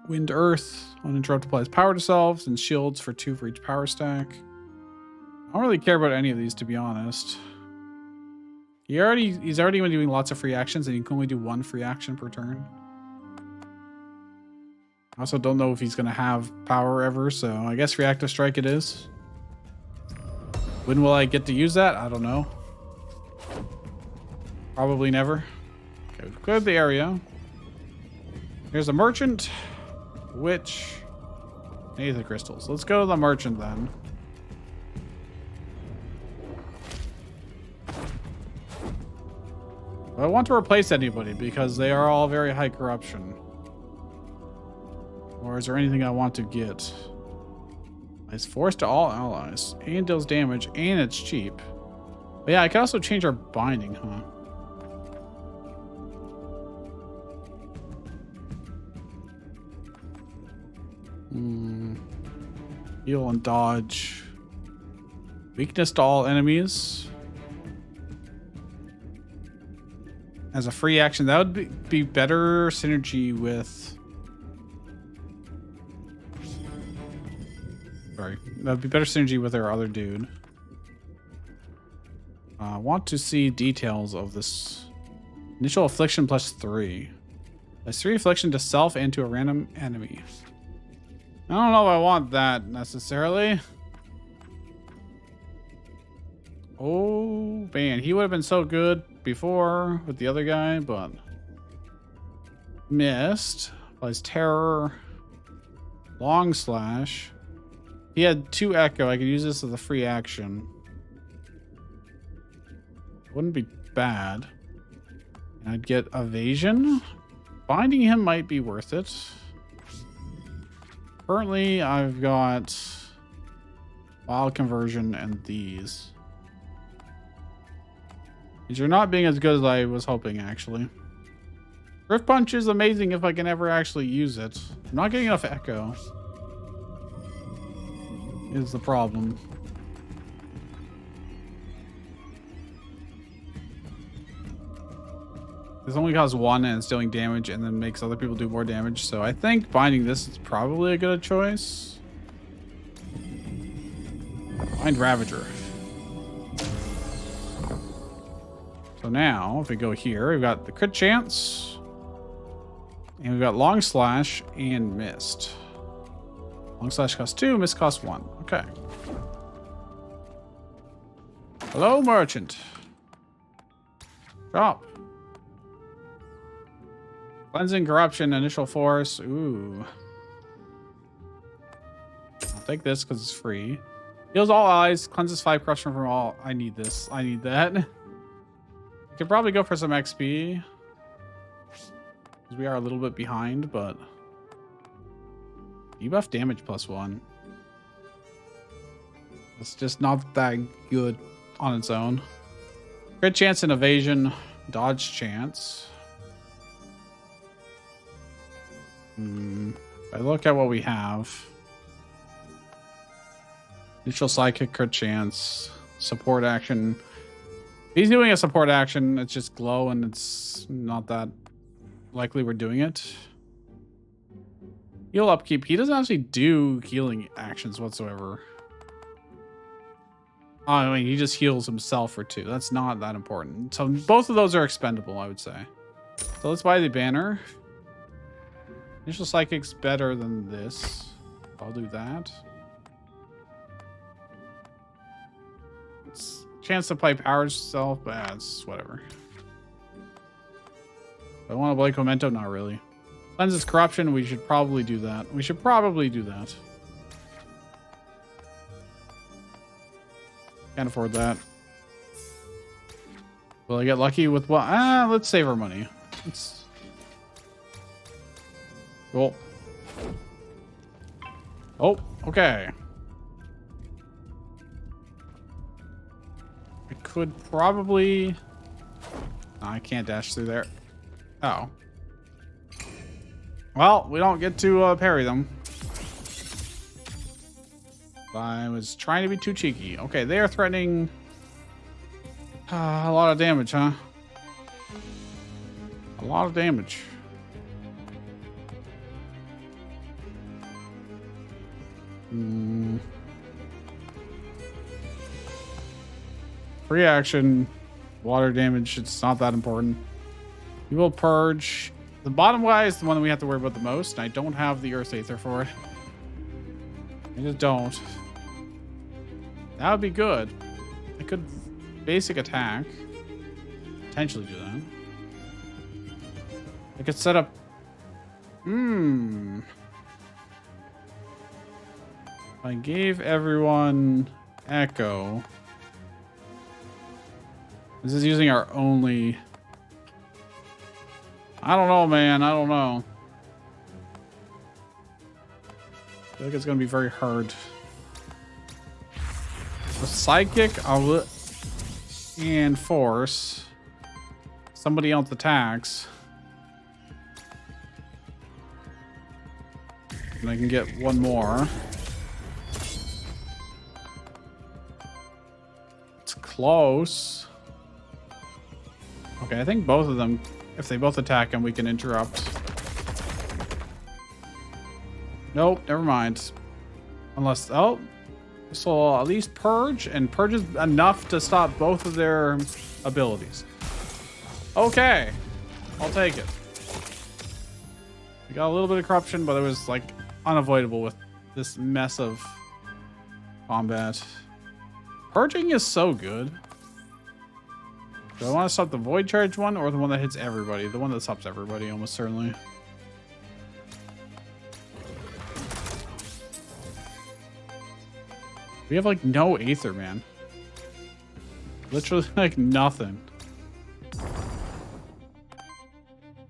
Wind Earth on interrupt applies power to selves and shields for 2 for each power stack. I don't really care about any of these, to be honest. He's already been doing lots of free actions, and you can only do 1 free action per turn. I also don't know if he's going to have power ever, so I guess reactive strike it is. When will I get to use that? I don't know. Probably never. Okay, we've cleared the area. Here's a merchant, witch, aether crystals. Let's go to the merchant then. I don't want to replace anybody because they are all very high corruption. Or is there anything I want to get? It's forced to all allies and deals damage, and it's cheap. But yeah, I can also change our binding, huh? Heal and dodge. Weakness to all enemies. As a free action, that would be better synergy with... Sorry. That would be better synergy with our other dude. I want to see details of this. Initial affliction +3. That's 3 affliction to self and to a random enemy. I don't know if I want that necessarily. Oh, man. He would have been so good before with the other guy, but missed. Applies terror. Long slash. He had 2 echo. I could use this as a free action. Wouldn't be bad. And I'd get evasion. Binding him might be worth it. Currently, I've got wild conversion and these. These are not being as good as I was hoping, actually. Rift Punch is amazing if I can ever actually use it. I'm not getting enough echo. Is the problem. This only costs 1 and it's dealing damage and then makes other people do more damage. So I think binding this is probably a good choice. Bind Ravager. So now, if we go here, we've got the crit chance. And we've got long slash and mist. Long slash costs 2, mist costs 1. Okay. Hello, merchant. Shop. Cleansing corruption, initial force. Ooh. I'll take this because it's free. Heals all allies, cleanses 5 corruption from all. I need this. I need that. I could probably go for some XP. Because we are a little bit behind, but... Debuff damage +1. It's just not that good on its own. Crit chance and evasion. Dodge chance. If I look at what we have. Initial sidekick crit chance. Support action. He's doing a support action. It's just glow and it's not that likely we're doing it. Heal upkeep. He doesn't actually do healing actions whatsoever. Oh, I mean, he just heals himself for 2. That's not that important. So both of those are expendable, I would say. So let's buy the banner. Initial psychic's better than this. I'll do that. It's chance to play power self, but it's whatever. I want to Blake Memento? Not really. Cleanses corruption, we should probably do that. We should probably do that. Can't afford that. Will I get lucky with what? Let's save our money. Let's... Cool. Oh, okay. could probably... No, I can't dash through there. Oh. Well, we don't get to parry them. I was trying to be too cheeky. Okay, they are threatening a lot of damage, huh? A lot of damage. Free action, water damage, it's not that important. We will purge. The bottom guy is the one that we have to worry about the most, and I don't have the Earth Aether for it. I just don't. That would be good. I could basic attack. Potentially do that. I could set up... If I gave everyone Echo... This is using our only... I don't know, man. I don't know. I feel like it's going to be very hard. A Psychic, and Force. Somebody else attacks. And I can get one more. It's close. Okay, I think both of them, if they both attack him, we can interrupt. Nope, never mind. Unless, oh, so I'll at least purge, and purge is enough to stop both of their abilities. Okay, I'll take it. We got a little bit of corruption, but it was like unavoidable with this mess of combat. Purging is so good. Do I want to stop the void charge one or the one that hits everybody? The one that stops everybody, almost certainly. We have like no Aether, man. Literally like nothing.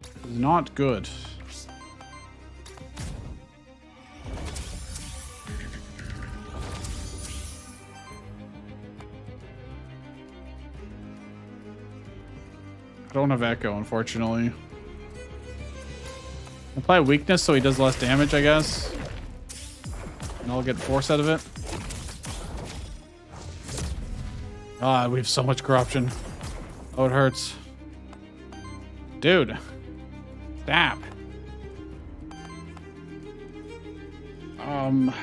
It's not good. I don't have Echo, unfortunately. I'll apply weakness so he does less damage, I guess. And I'll get force out of it. Ah, we have so much corruption. Oh, it hurts. Dude. Stop. On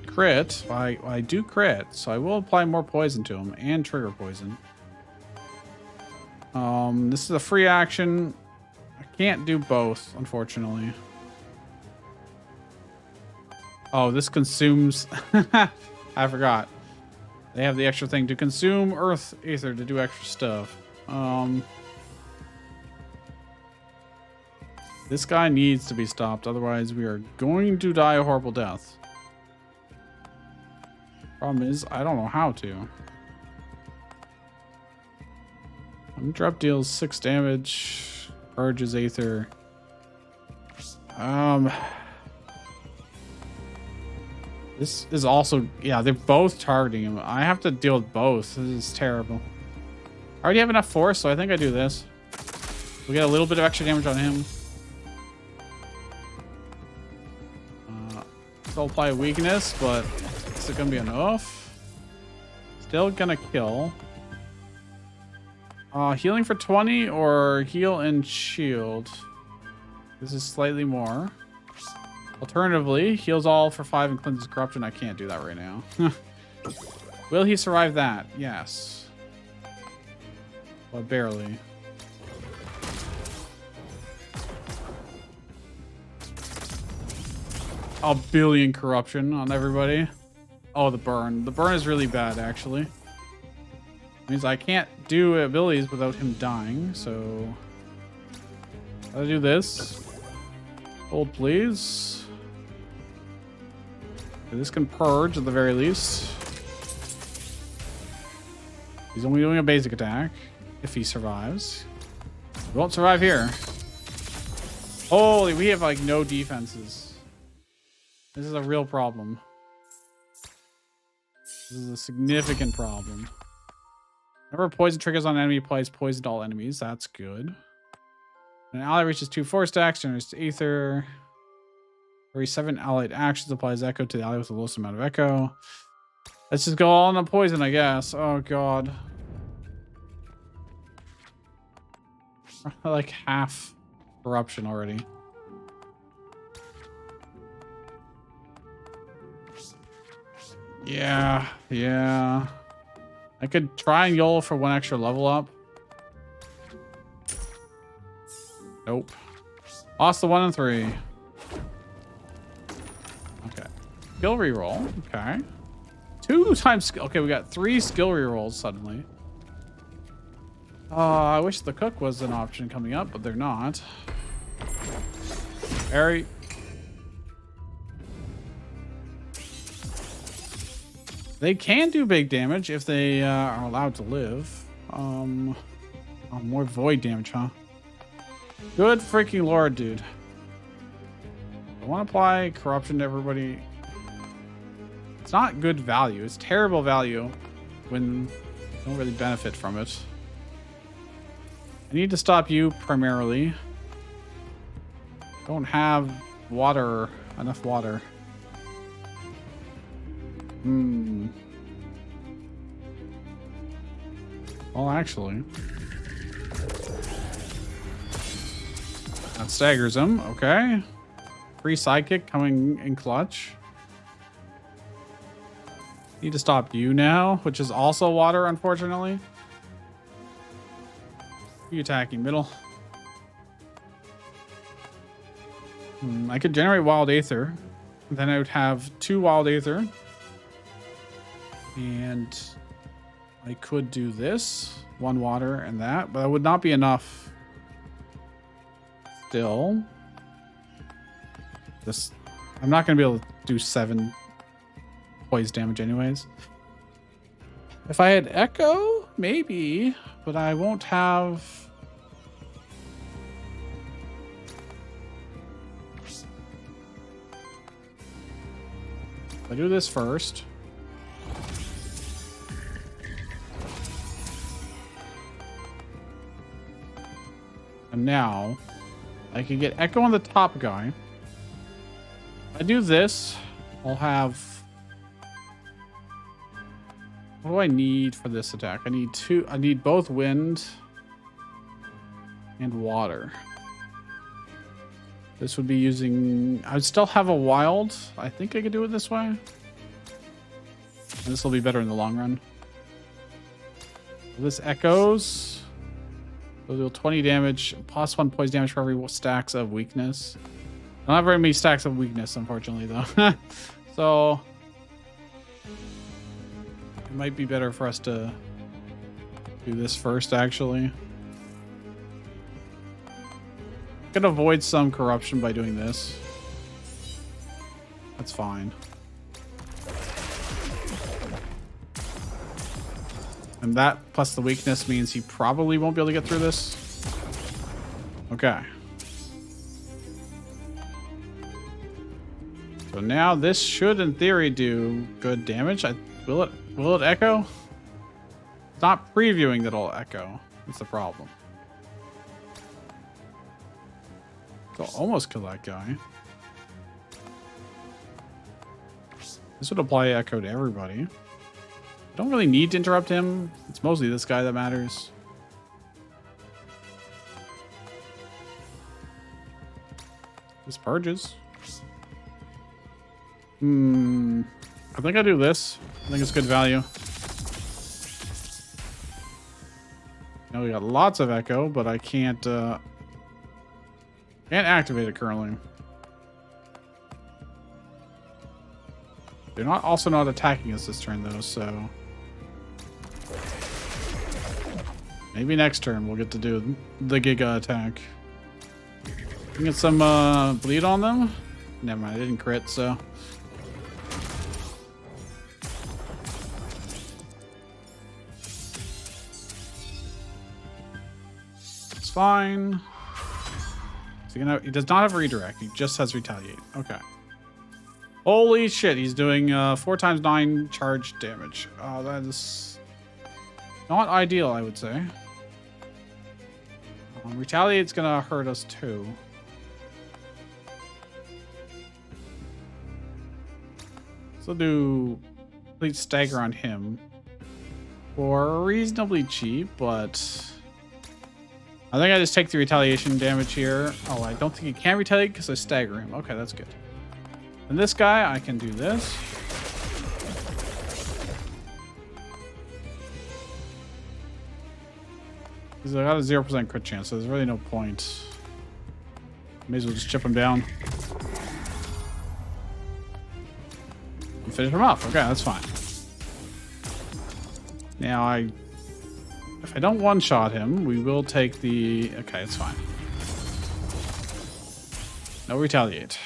crit, I do crit, so I will apply more poison to him and trigger poison. This is a free action. I can't do both, unfortunately. Oh, this consumes... I forgot. They have the extra thing to consume Earth Aether to do extra stuff. This guy needs to be stopped, otherwise we are going to die a horrible death. Problem is, I don't know how to. Drop deals 6 damage. Purges Aether. This is also... Yeah, they're both targeting him. I have to deal with both. This is terrible. I already have enough force, so I think I do this. We get a little bit of extra damage on him. Still apply weakness, but is it going to be enough? Still going to kill. Healing for 20 or heal and shield. This is slightly more. Alternatively, heals all for 5 and cleanses corruption. I can't do that right now. Will he survive that? Yes. But barely. A billion corruption on everybody. Oh, the burn. The burn is really bad, actually. Means I can't do abilities without him dying, so... I'll do this. Hold, please. Okay, this can purge at the very least. He's only doing a basic attack. If he survives. He won't survive here. Holy, we have like no defenses. This is a real problem. This is a significant problem. Whenever poison triggers on enemy, applies poison to all enemies. That's good. When an ally reaches 2 4 stacks, generates Aether. Every 7 allied actions applies Echo to the ally with the lowest amount of Echo. Let's just go all in the poison, I guess. Oh, God. Like half corruption already. Yeah, yeah. I could try and YOLO for 1 extra level up. Nope. Lost the 1 and 3. Okay. Skill reroll. Okay. 2 times skill. Okay, we got 3 skill rerolls suddenly. I wish the cook was an option coming up, but they're not. Harry. They can do big damage if they are allowed to live. Oh, more void damage, huh? Good freaking lord, dude. I want to apply corruption to everybody. It's not good value. It's terrible value when you don't really benefit from it. I need to stop you primarily. Don't have water, enough water. Well, actually, that staggers him. Okay. Free sidekick coming in clutch. Need to stop you now, which is also water, unfortunately. You attacking middle. I could generate wild aether. Then I would have 2 wild aether. And I could do this. 1 water and that. But that would not be enough. Still. This, I'm not going to be able to do 7 poise damage anyways. If I had Echo, maybe. But I won't have... I do this first. And now I can get Echo on the top guy. I do this. I'll have... What do I need for this attack? I need both wind and water. This would be using... I would still have a wild. I think I could do it this way. And this will be better in the long run. This echoes. It'll deal 20 damage. Plus 1 poison damage for every stacks of weakness. I don't have very many stacks of weakness, unfortunately, though. So... it might be better for us to do this first, actually. Could avoid some corruption by doing this. That's fine. And that plus the weakness means he probably won't be able to get through this. Okay. So now this should, in theory, do good damage. Will it echo? It's not previewing that it'll echo. That's the problem. So almost kill that guy. This would apply echo to everybody. I don't really need to interrupt him. It's mostly this guy that matters. This purges. I think I do this. I think it's good value. Now we got lots of echo, but I can't activate it currently. They're also not attacking us this turn though, so maybe next turn we'll get to do the Giga attack. Can get some bleed on them. Never mind, I didn't crit, so it's fine. So he does not have redirect. He just has retaliate. Okay. Holy shit! He's doing 4 times 9 charge damage. Oh, that is Not ideal, I would say. Retaliate's gonna hurt us too. So do complete stagger on him for reasonably cheap, but I think I just take the retaliation damage here. Oh, I don't think he can retaliate because I stagger him. Okay, that's good. And this guy, I can do this. Because I got a 0% crit chance, so there's really no point. May as well just chip him down. And finish him off. Okay, that's fine. Now, if I don't one-shot him, we will take the... Okay, it's fine. No retaliate.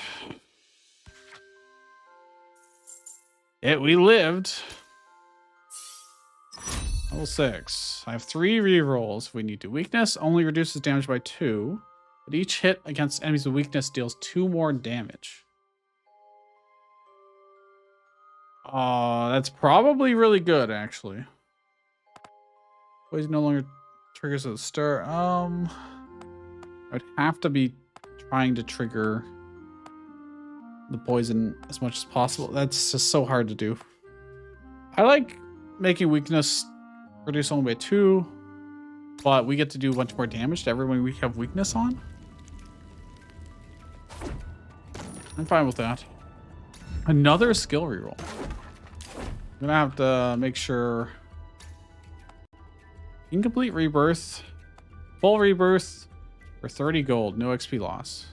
We lived. Level 6. I have 3 rerolls if we need to. Weakness only reduces damage by 2, but each hit against enemies with weakness deals 2 more damage. That's probably really good, actually. Poison no longer triggers at the start. I'd have to be trying to trigger the poison as much as possible. That's just so hard to do. I like making weakness reduce only by 2, but we get to do a bunch more damage to everyone we have weakness on. I'm fine with that. Another skill reroll. I'm gonna have to make sure. Incomplete rebirth, full rebirth for 30 gold, no XP loss.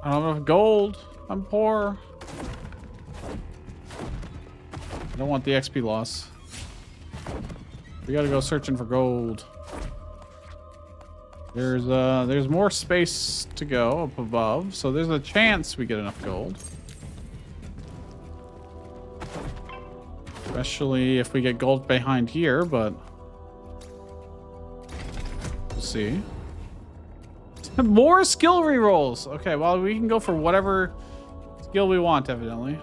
I don't have enough gold. I'm poor. I don't want the XP loss. We gotta go searching for gold. There's more space to go up above, so there's a chance we get enough gold. Especially if we get gold behind here, but we'll see. More skill rerolls. Okay, well, we can go for whatever skill we want, evidently.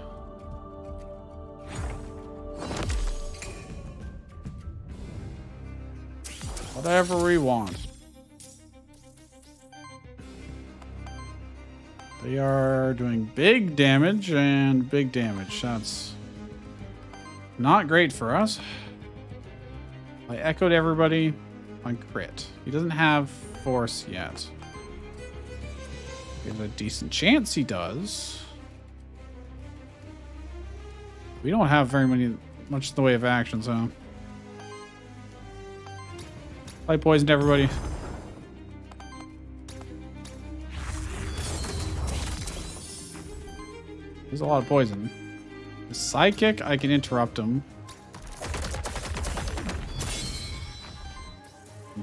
Whatever we want. They are doing big damage and big damage. That's not great for us. I echoed everybody on crit. He doesn't have force yet. There's a decent chance he does. We don't have much in the way of action, so. I poisoned everybody. There's a lot of poison. The psychic, I can interrupt him.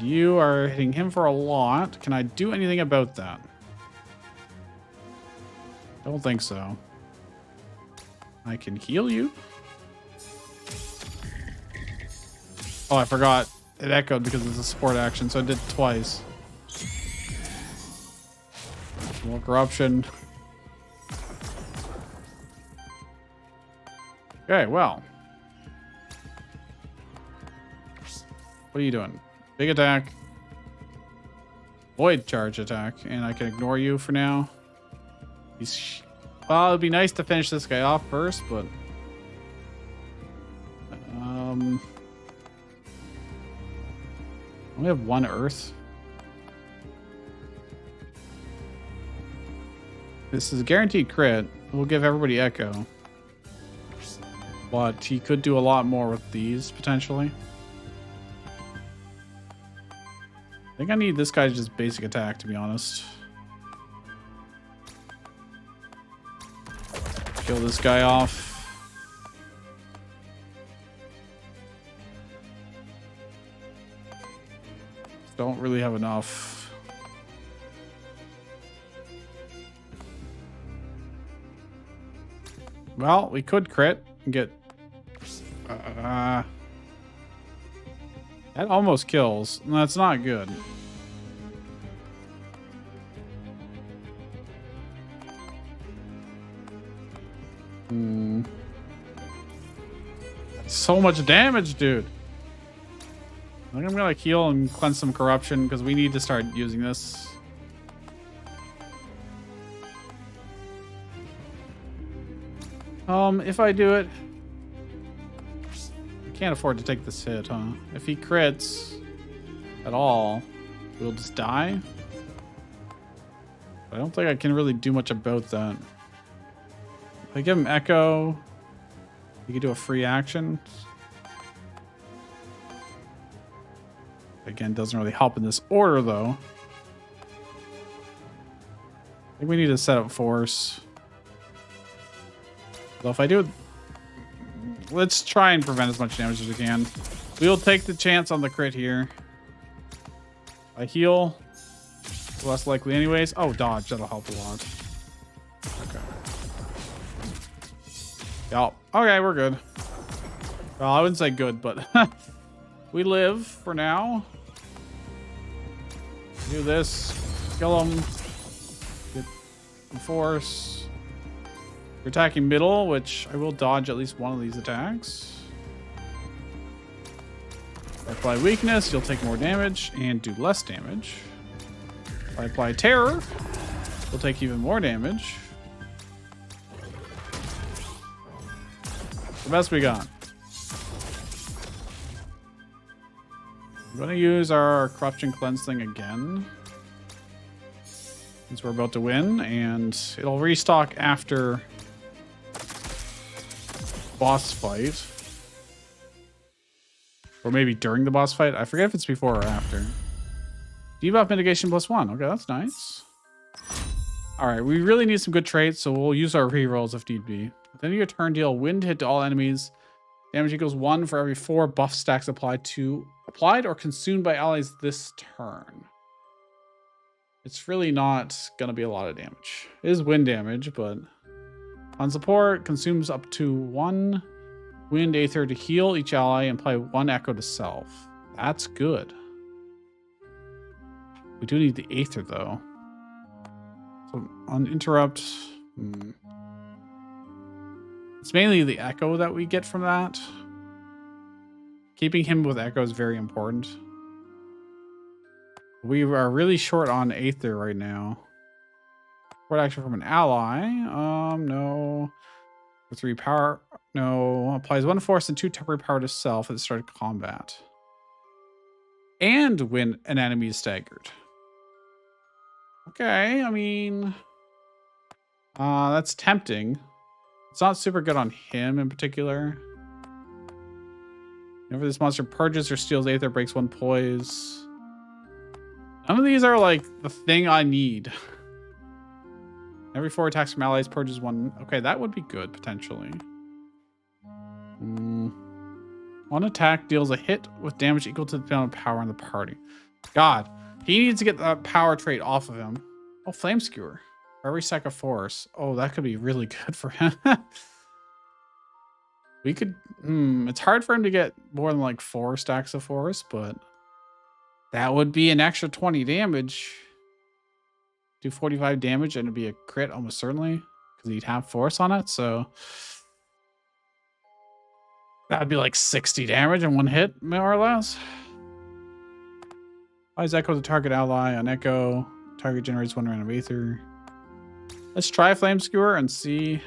You are hitting him for a lot. Can I do anything about that? Don't think so. I can heal you. Oh, I forgot. It echoed because it's a support action, so I did it twice. More corruption. Okay, well. What are you doing? Big attack. Void charge attack. And I can ignore you for now. Well, it'd be nice to finish this guy off first, but... I only have 1 earth. This is a guaranteed crit. We'll give everybody echo. But he could do a lot more with these, potentially. I think I need this guy to just basic attack, to be honest. Kill this guy off. Don't really have enough. Well, we could crit and get... that almost kills. That's not good. So much damage, dude. I think I'm gonna heal and cleanse some corruption because we need to start using this. If I do it, I can't afford to take this hit, huh? If he crits at all, we'll just die. I don't think I can really do much about that. If I give him Echo, he can do a free action. Again, doesn't really help in this order, though. I think we need to set up Force. So if I do it, let's try and prevent as much damage as we can. We'll take the chance on the crit here. I heal. Less likely anyways. Oh, dodge. That'll help a lot. Okay. Yep. Okay, we're good. Well, I wouldn't say good, but we live for now. Do this. Kill him. Get Force. You're attacking middle, which I will dodge at least one of these attacks. If I apply weakness, you'll take more damage and do less damage. If I apply terror, you'll take even more damage. The best we got. I'm going to use our corruption cleanse thing again, since we're about to win, and it'll restock after boss fight. Or maybe during the boss fight. I forget if it's before or after. Debuff mitigation +1. Okay, that's nice. Alright, we really need some good traits, so we'll use our rerolls if need be. At the end of your turn, deal wind hit to all enemies. Damage equals 1 for every 4 buff stacks applied or consumed by allies this turn. It's really not going to be a lot of damage. It is wind damage, but on support, consumes up to 1 wind aether to heal each ally and apply 1 echo to self. That's good. We do need the aether though. So on interrupt, it's mainly the echo that we get from that. Keeping him with echo is very important. We are really short on aether right now. Support action from an ally. No. For 3 power. No. Applies 1 force and 2 temporary power to self at the start of combat. And when an enemy is staggered. Okay, I mean, that's tempting. It's not super good on him in particular. Whenever this monster purges or steals aether, breaks 1 poise. None of these are like the thing I need. Every 4 attacks from allies purges 1. Okay, that would be good potentially. 1 attack deals a hit with damage equal to the amount of power in the party. God, he needs to get that power trait off of him. Oh, flame skewer. For every stack of force. Oh, that could be really good for him. We could. It's hard for him to get more than like 4 stacks of force, but that would be an extra 20 damage. Do 45 damage and it'd be a crit almost certainly because he'd have force on it. So that'd be like 60 damage in 1 hit, more or less. Applies echo to target ally on echo. Target generates 1 random aether. Let's try flame skewer and see.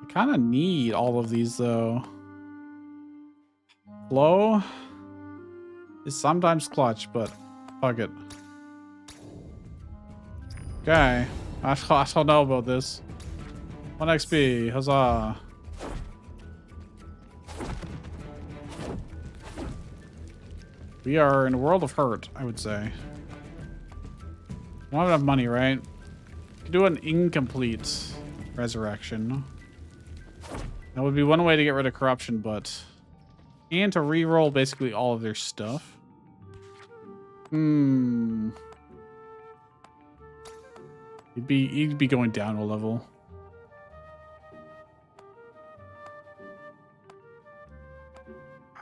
I kind of need all of these though. Flow is sometimes clutch, but fuck it. Okay, I don't know about this. 1 XP, huzzah. We are in a world of hurt, I would say. Don't have enough money, right? Could do an incomplete resurrection. That would be one way to get rid of corruption, but and to re-roll basically all of their stuff. He'd be going down a level.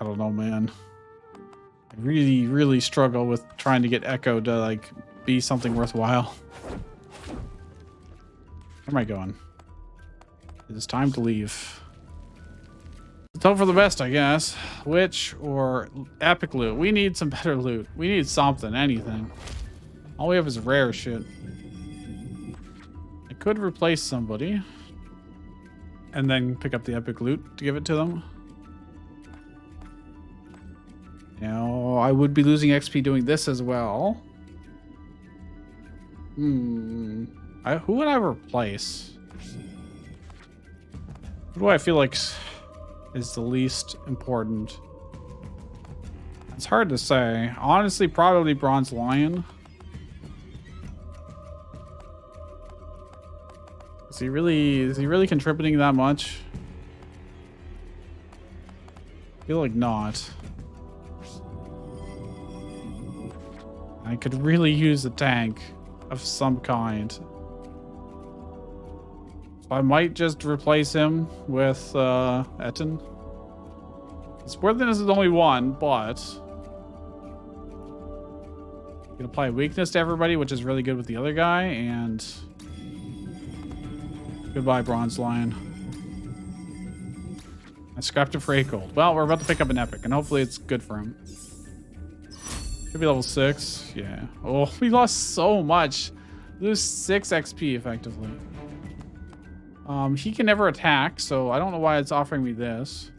I don't know, man. I really struggle with trying to get Echo to like be something worthwhile. Where am I going? It is time to leave. Let's hope for the best, I guess. Witch or epic loot. We need some better loot. We need something, anything. All we have is rare shit. I could replace somebody and then pick up the epic loot to give it to them. Now, I would be losing XP doing this as well. Who would I replace? Who do I feel like is the least important? It's hard to say. Honestly, probably Bronze Lion. Is he really contributing that much? I feel like not. I could really use a tank of some kind. So I might just replace him with Etten. It's worth it as it's only one, but you can apply weakness to everybody, which is really good with the other guy, and goodbye, Bronze Lion. I scrapped it for 8 gold. Well, we're about to pick up an epic, and hopefully it's good for him. Should be level 6. Yeah. Oh, we lost so much. Lose 6 XP effectively. He can never attack, so I don't know why it's offering me this.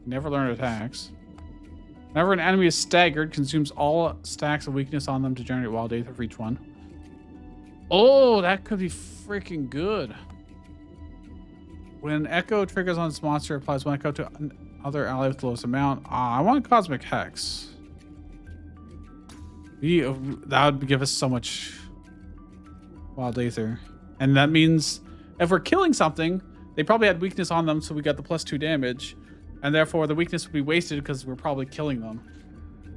Never learn attacks. Whenever an enemy is staggered, consumes all stacks of weakness on them to generate wild Aether for each one. Oh, that could be freaking good. When Echo triggers on this monster, applies 1 Echo to another ally with the lowest amount. I want Cosmic Hex. That would give us so much wild Aether. And that means if we're killing something, they probably had weakness on them, so we got the +2 damage. And therefore, the weakness would be wasted because we're probably killing them.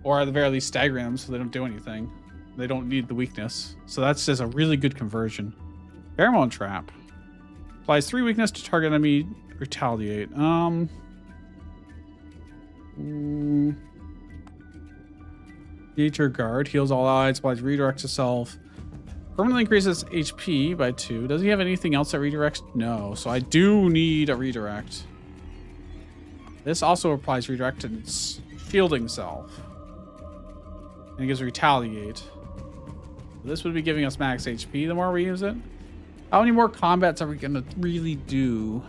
Or at the very least, staggering them so they don't do anything. They don't need the weakness. So that's just a really good conversion. Pheromone Trap. Applies 3 weakness to target enemy. Retaliate. Nature Guard. Heals all allies. Applies redirect to self. Permanently increases HP by 2. Does he have anything else that redirects? No. So I do need a redirect. This also applies redirect and it's shielding self. And it gives retaliate. This would be giving us max HP the more we use it. How many more combats are we going to really do?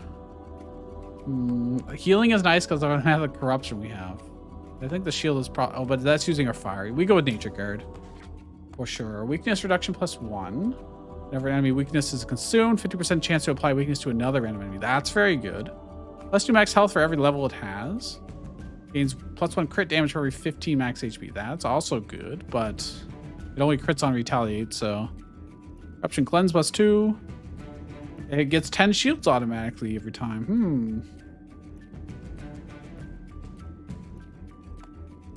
Healing is nice because I don't have the corruption we have. I think the shield is probably... Oh, but that's using our fire. We go with Nature Guard. For sure. Weakness reduction +1. Whenever enemy weakness is consumed, 50% chance to apply weakness to another random enemy. That's very good. +2 max health for every level it has. Gains +1 crit damage for every 15 max HP. That's also good, but it only crits on retaliate, so... Corruption Cleanse +2. It gets 10 shields automatically every time.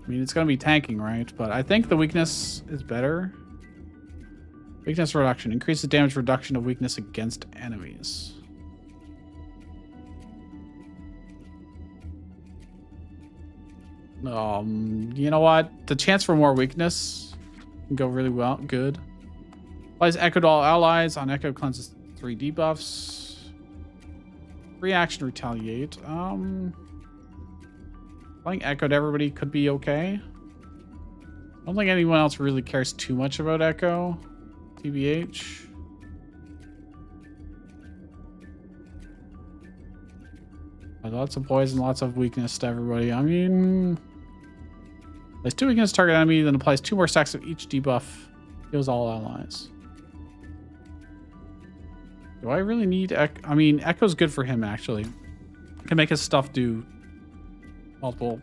I mean, it's going to be tanking, right? But I think the weakness is better. Weakness reduction. Increases damage reduction of weakness against enemies. You know what? The chance for more weakness can go really well. Good. Applies Echo to all allies. On Echo, cleanses 3 debuffs. Free action retaliate. Playing Echo to everybody could be okay. I don't think anyone else really cares too much about Echo. TBH. Lots of poison, lots of weakness to everybody. I mean... There's 2 weakness target enemy, then applies 2 more stacks of each debuff. Heals all allies. Do I really need Echo? I mean, Echo's good for him, actually. Can make his stuff do multiple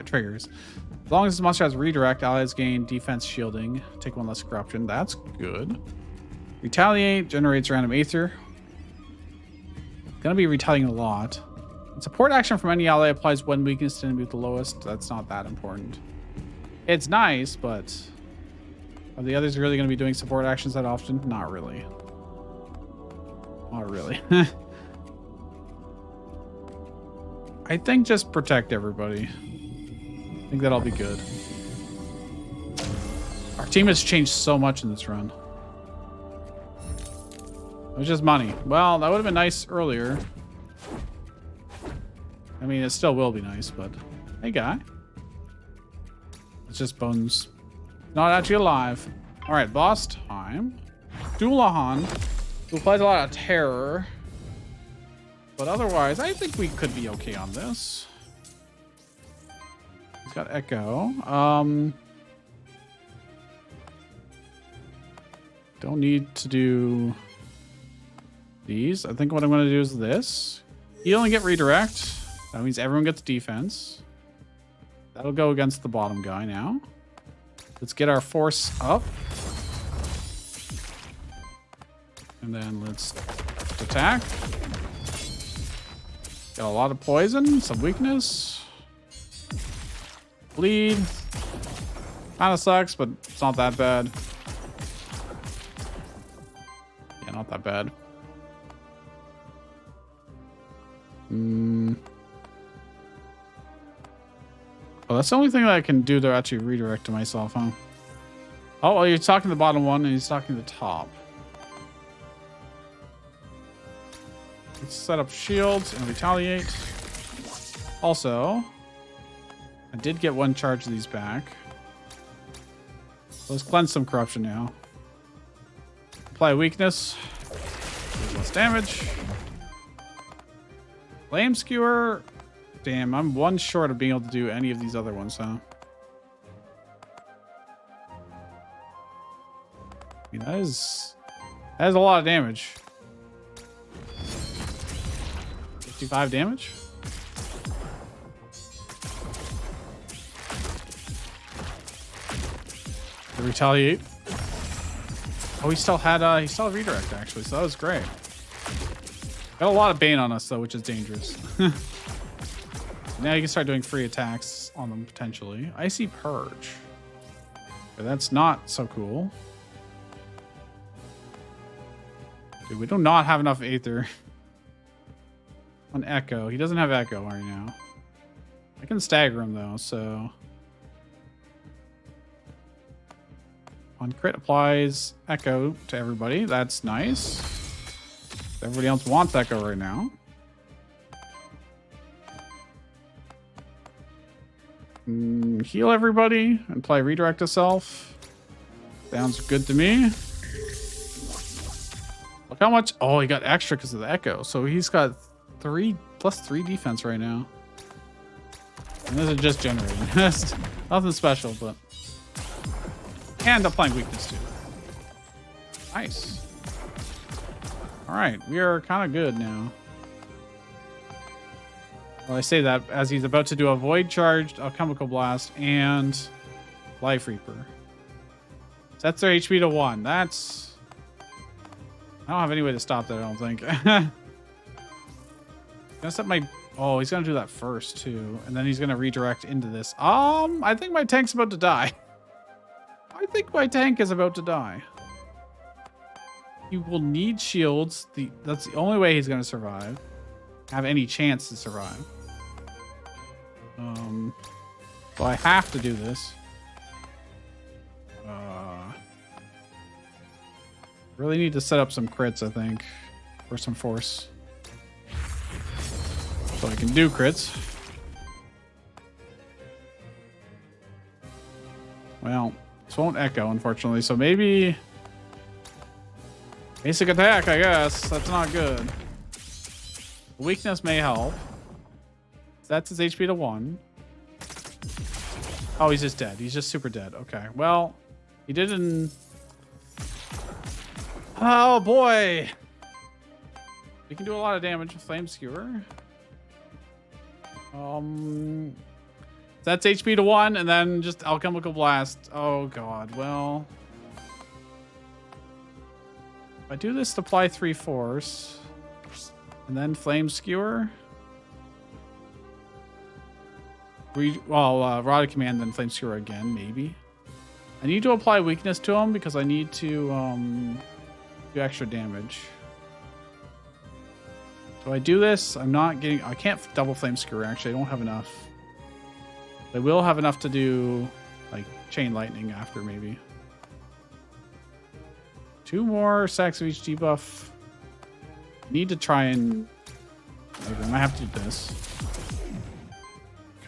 triggers. As long as this monster has redirect, allies gain defense shielding. Take 1 less corruption. That's good. Retaliate generates random Aether. Gonna be retaliating a lot. And support action from any ally applies 1 weakness to enemy with the lowest. That's not that important. It's nice, but are the others really going to be doing support actions that often? Not really. Not really. I think just protect everybody. I think that'll be good. Our team has changed so much in this run. It was just money. Well, that would have been nice earlier. I mean, it still will be nice, but hey, guy. It's just bones. Not actually alive. All right, boss time. Doulahan, who plays a lot of terror. But otherwise, I think we could be okay on this. He's got Echo. Don't need to do these. I think what I'm going to do is this. You only get redirect. That means everyone gets defense. That'll go against the bottom guy now. Let's get our force up. And then let's attack. Got a lot of poison, some weakness. Bleed. Kind of sucks, but it's not that bad. Yeah, not that bad. Oh, that's the only thing that I can do to actually redirect to myself, huh? Oh, well, you're talking the bottom one and he's talking the top. Let's set up shields and retaliate. Also, I did get one charge of these back. Let's cleanse some corruption now. Apply weakness. Less damage. Flame skewer. Damn, I'm one short of being able to do any of these other ones, huh? I mean, that is a lot of damage. 55 damage. To retaliate. Oh, he still had redirect actually, so that was great. Got a lot of Bane on us though, which is dangerous. Now you can start doing free attacks on them potentially. Icy Purge. Okay, that's not so cool. Dude, we do not have enough Aether. On Echo. He doesn't have Echo right now. I can stagger him though, so. On crit applies Echo to everybody. That's nice. Everybody else wants Echo right now. Heal everybody and play redirect to self. Sounds good to me. Look how much. Oh, he got extra because of the Echo. So he's got +3 defense right now. And this is just generating. Nothing special, but. And applying weakness too. Nice. All right, we are kind of good now. Well, I say that as he's about to do a Void Charged, Alchemical Blast, and Life Reaper. Sets their HP to 1. That's... I don't have any way to stop that, I don't think. Gonna set my... Oh, he's gonna do that first, too. And then he's gonna redirect into this. I think my tank's about to die. I think my tank is about to die. He will need shields. That's the only way he's gonna survive. Have any chance to survive. So I have to do this. Really need to set up some crits, I think, or some force, so I can do crits. Well, this won't Echo, unfortunately. So maybe basic attack, I guess. That's not good. Weakness may help. That's his HP to 1. Oh, he's just dead. He's just super dead. Okay. Well, he didn't. Oh boy. We can do a lot of damage with Flame Skewer. That's HP to 1, and then just Alchemical Blast. Oh god. Well, if I do this to apply 3 force. And then Flame Skewer. Rod Command, then Flame Skewer again, maybe. I need to apply weakness to him because I need to do extra damage. So I do this. I can't double Flame Skewer, actually. I don't have enough. I will have enough to do like Chain Lightning after, maybe. 2 more stacks of each debuff. Need to try and... I might have to do this.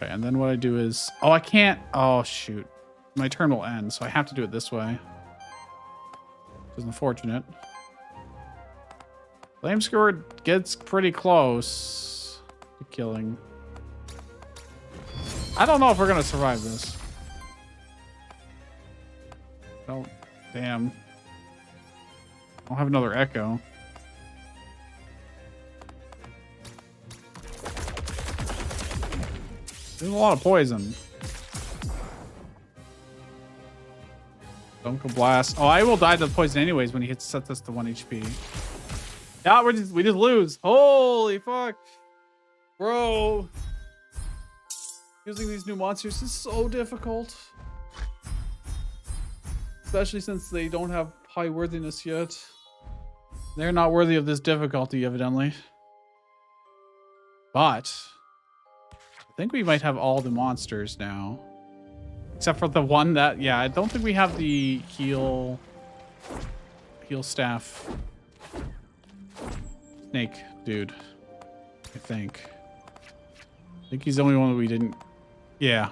Okay, and then what I do is... Oh, I can't... Oh, shoot. My turn will end, so I have to do it this way. Which is unfortunate. Flame Skewer gets pretty close to killing. I don't know if we're going to survive this. Oh, damn. I'll have another echo. There's a lot of poison. Don't go blast. Oh, I will die to the poison anyways when he sets us to 1 HP. Yeah, we just lose. Holy fuck. Bro. Using these new monsters is so difficult. Especially since they don't have high worthiness yet. They're not worthy of this difficulty, evidently. But I think we might have all the monsters now. Except for the one that, yeah, I don't think we have the heal staff snake dude. I think he's the only one that we didn't. Yeah.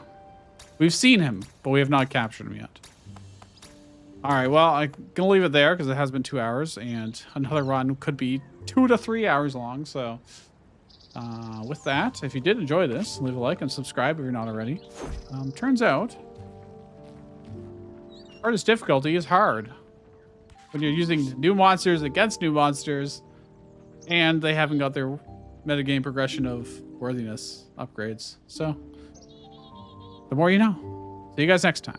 We've seen him, but we have not captured him yet. All right, well, I'm going to leave it there because it has been 2 hours, and another run could be 2 to 3 hours long. So with that, if you did enjoy this, leave a like and subscribe if you're not already. Turns out, hardest difficulty is hard when you're using new monsters against new monsters, and they haven't got their metagame progression of worthiness upgrades. So the more you know. See you guys next time.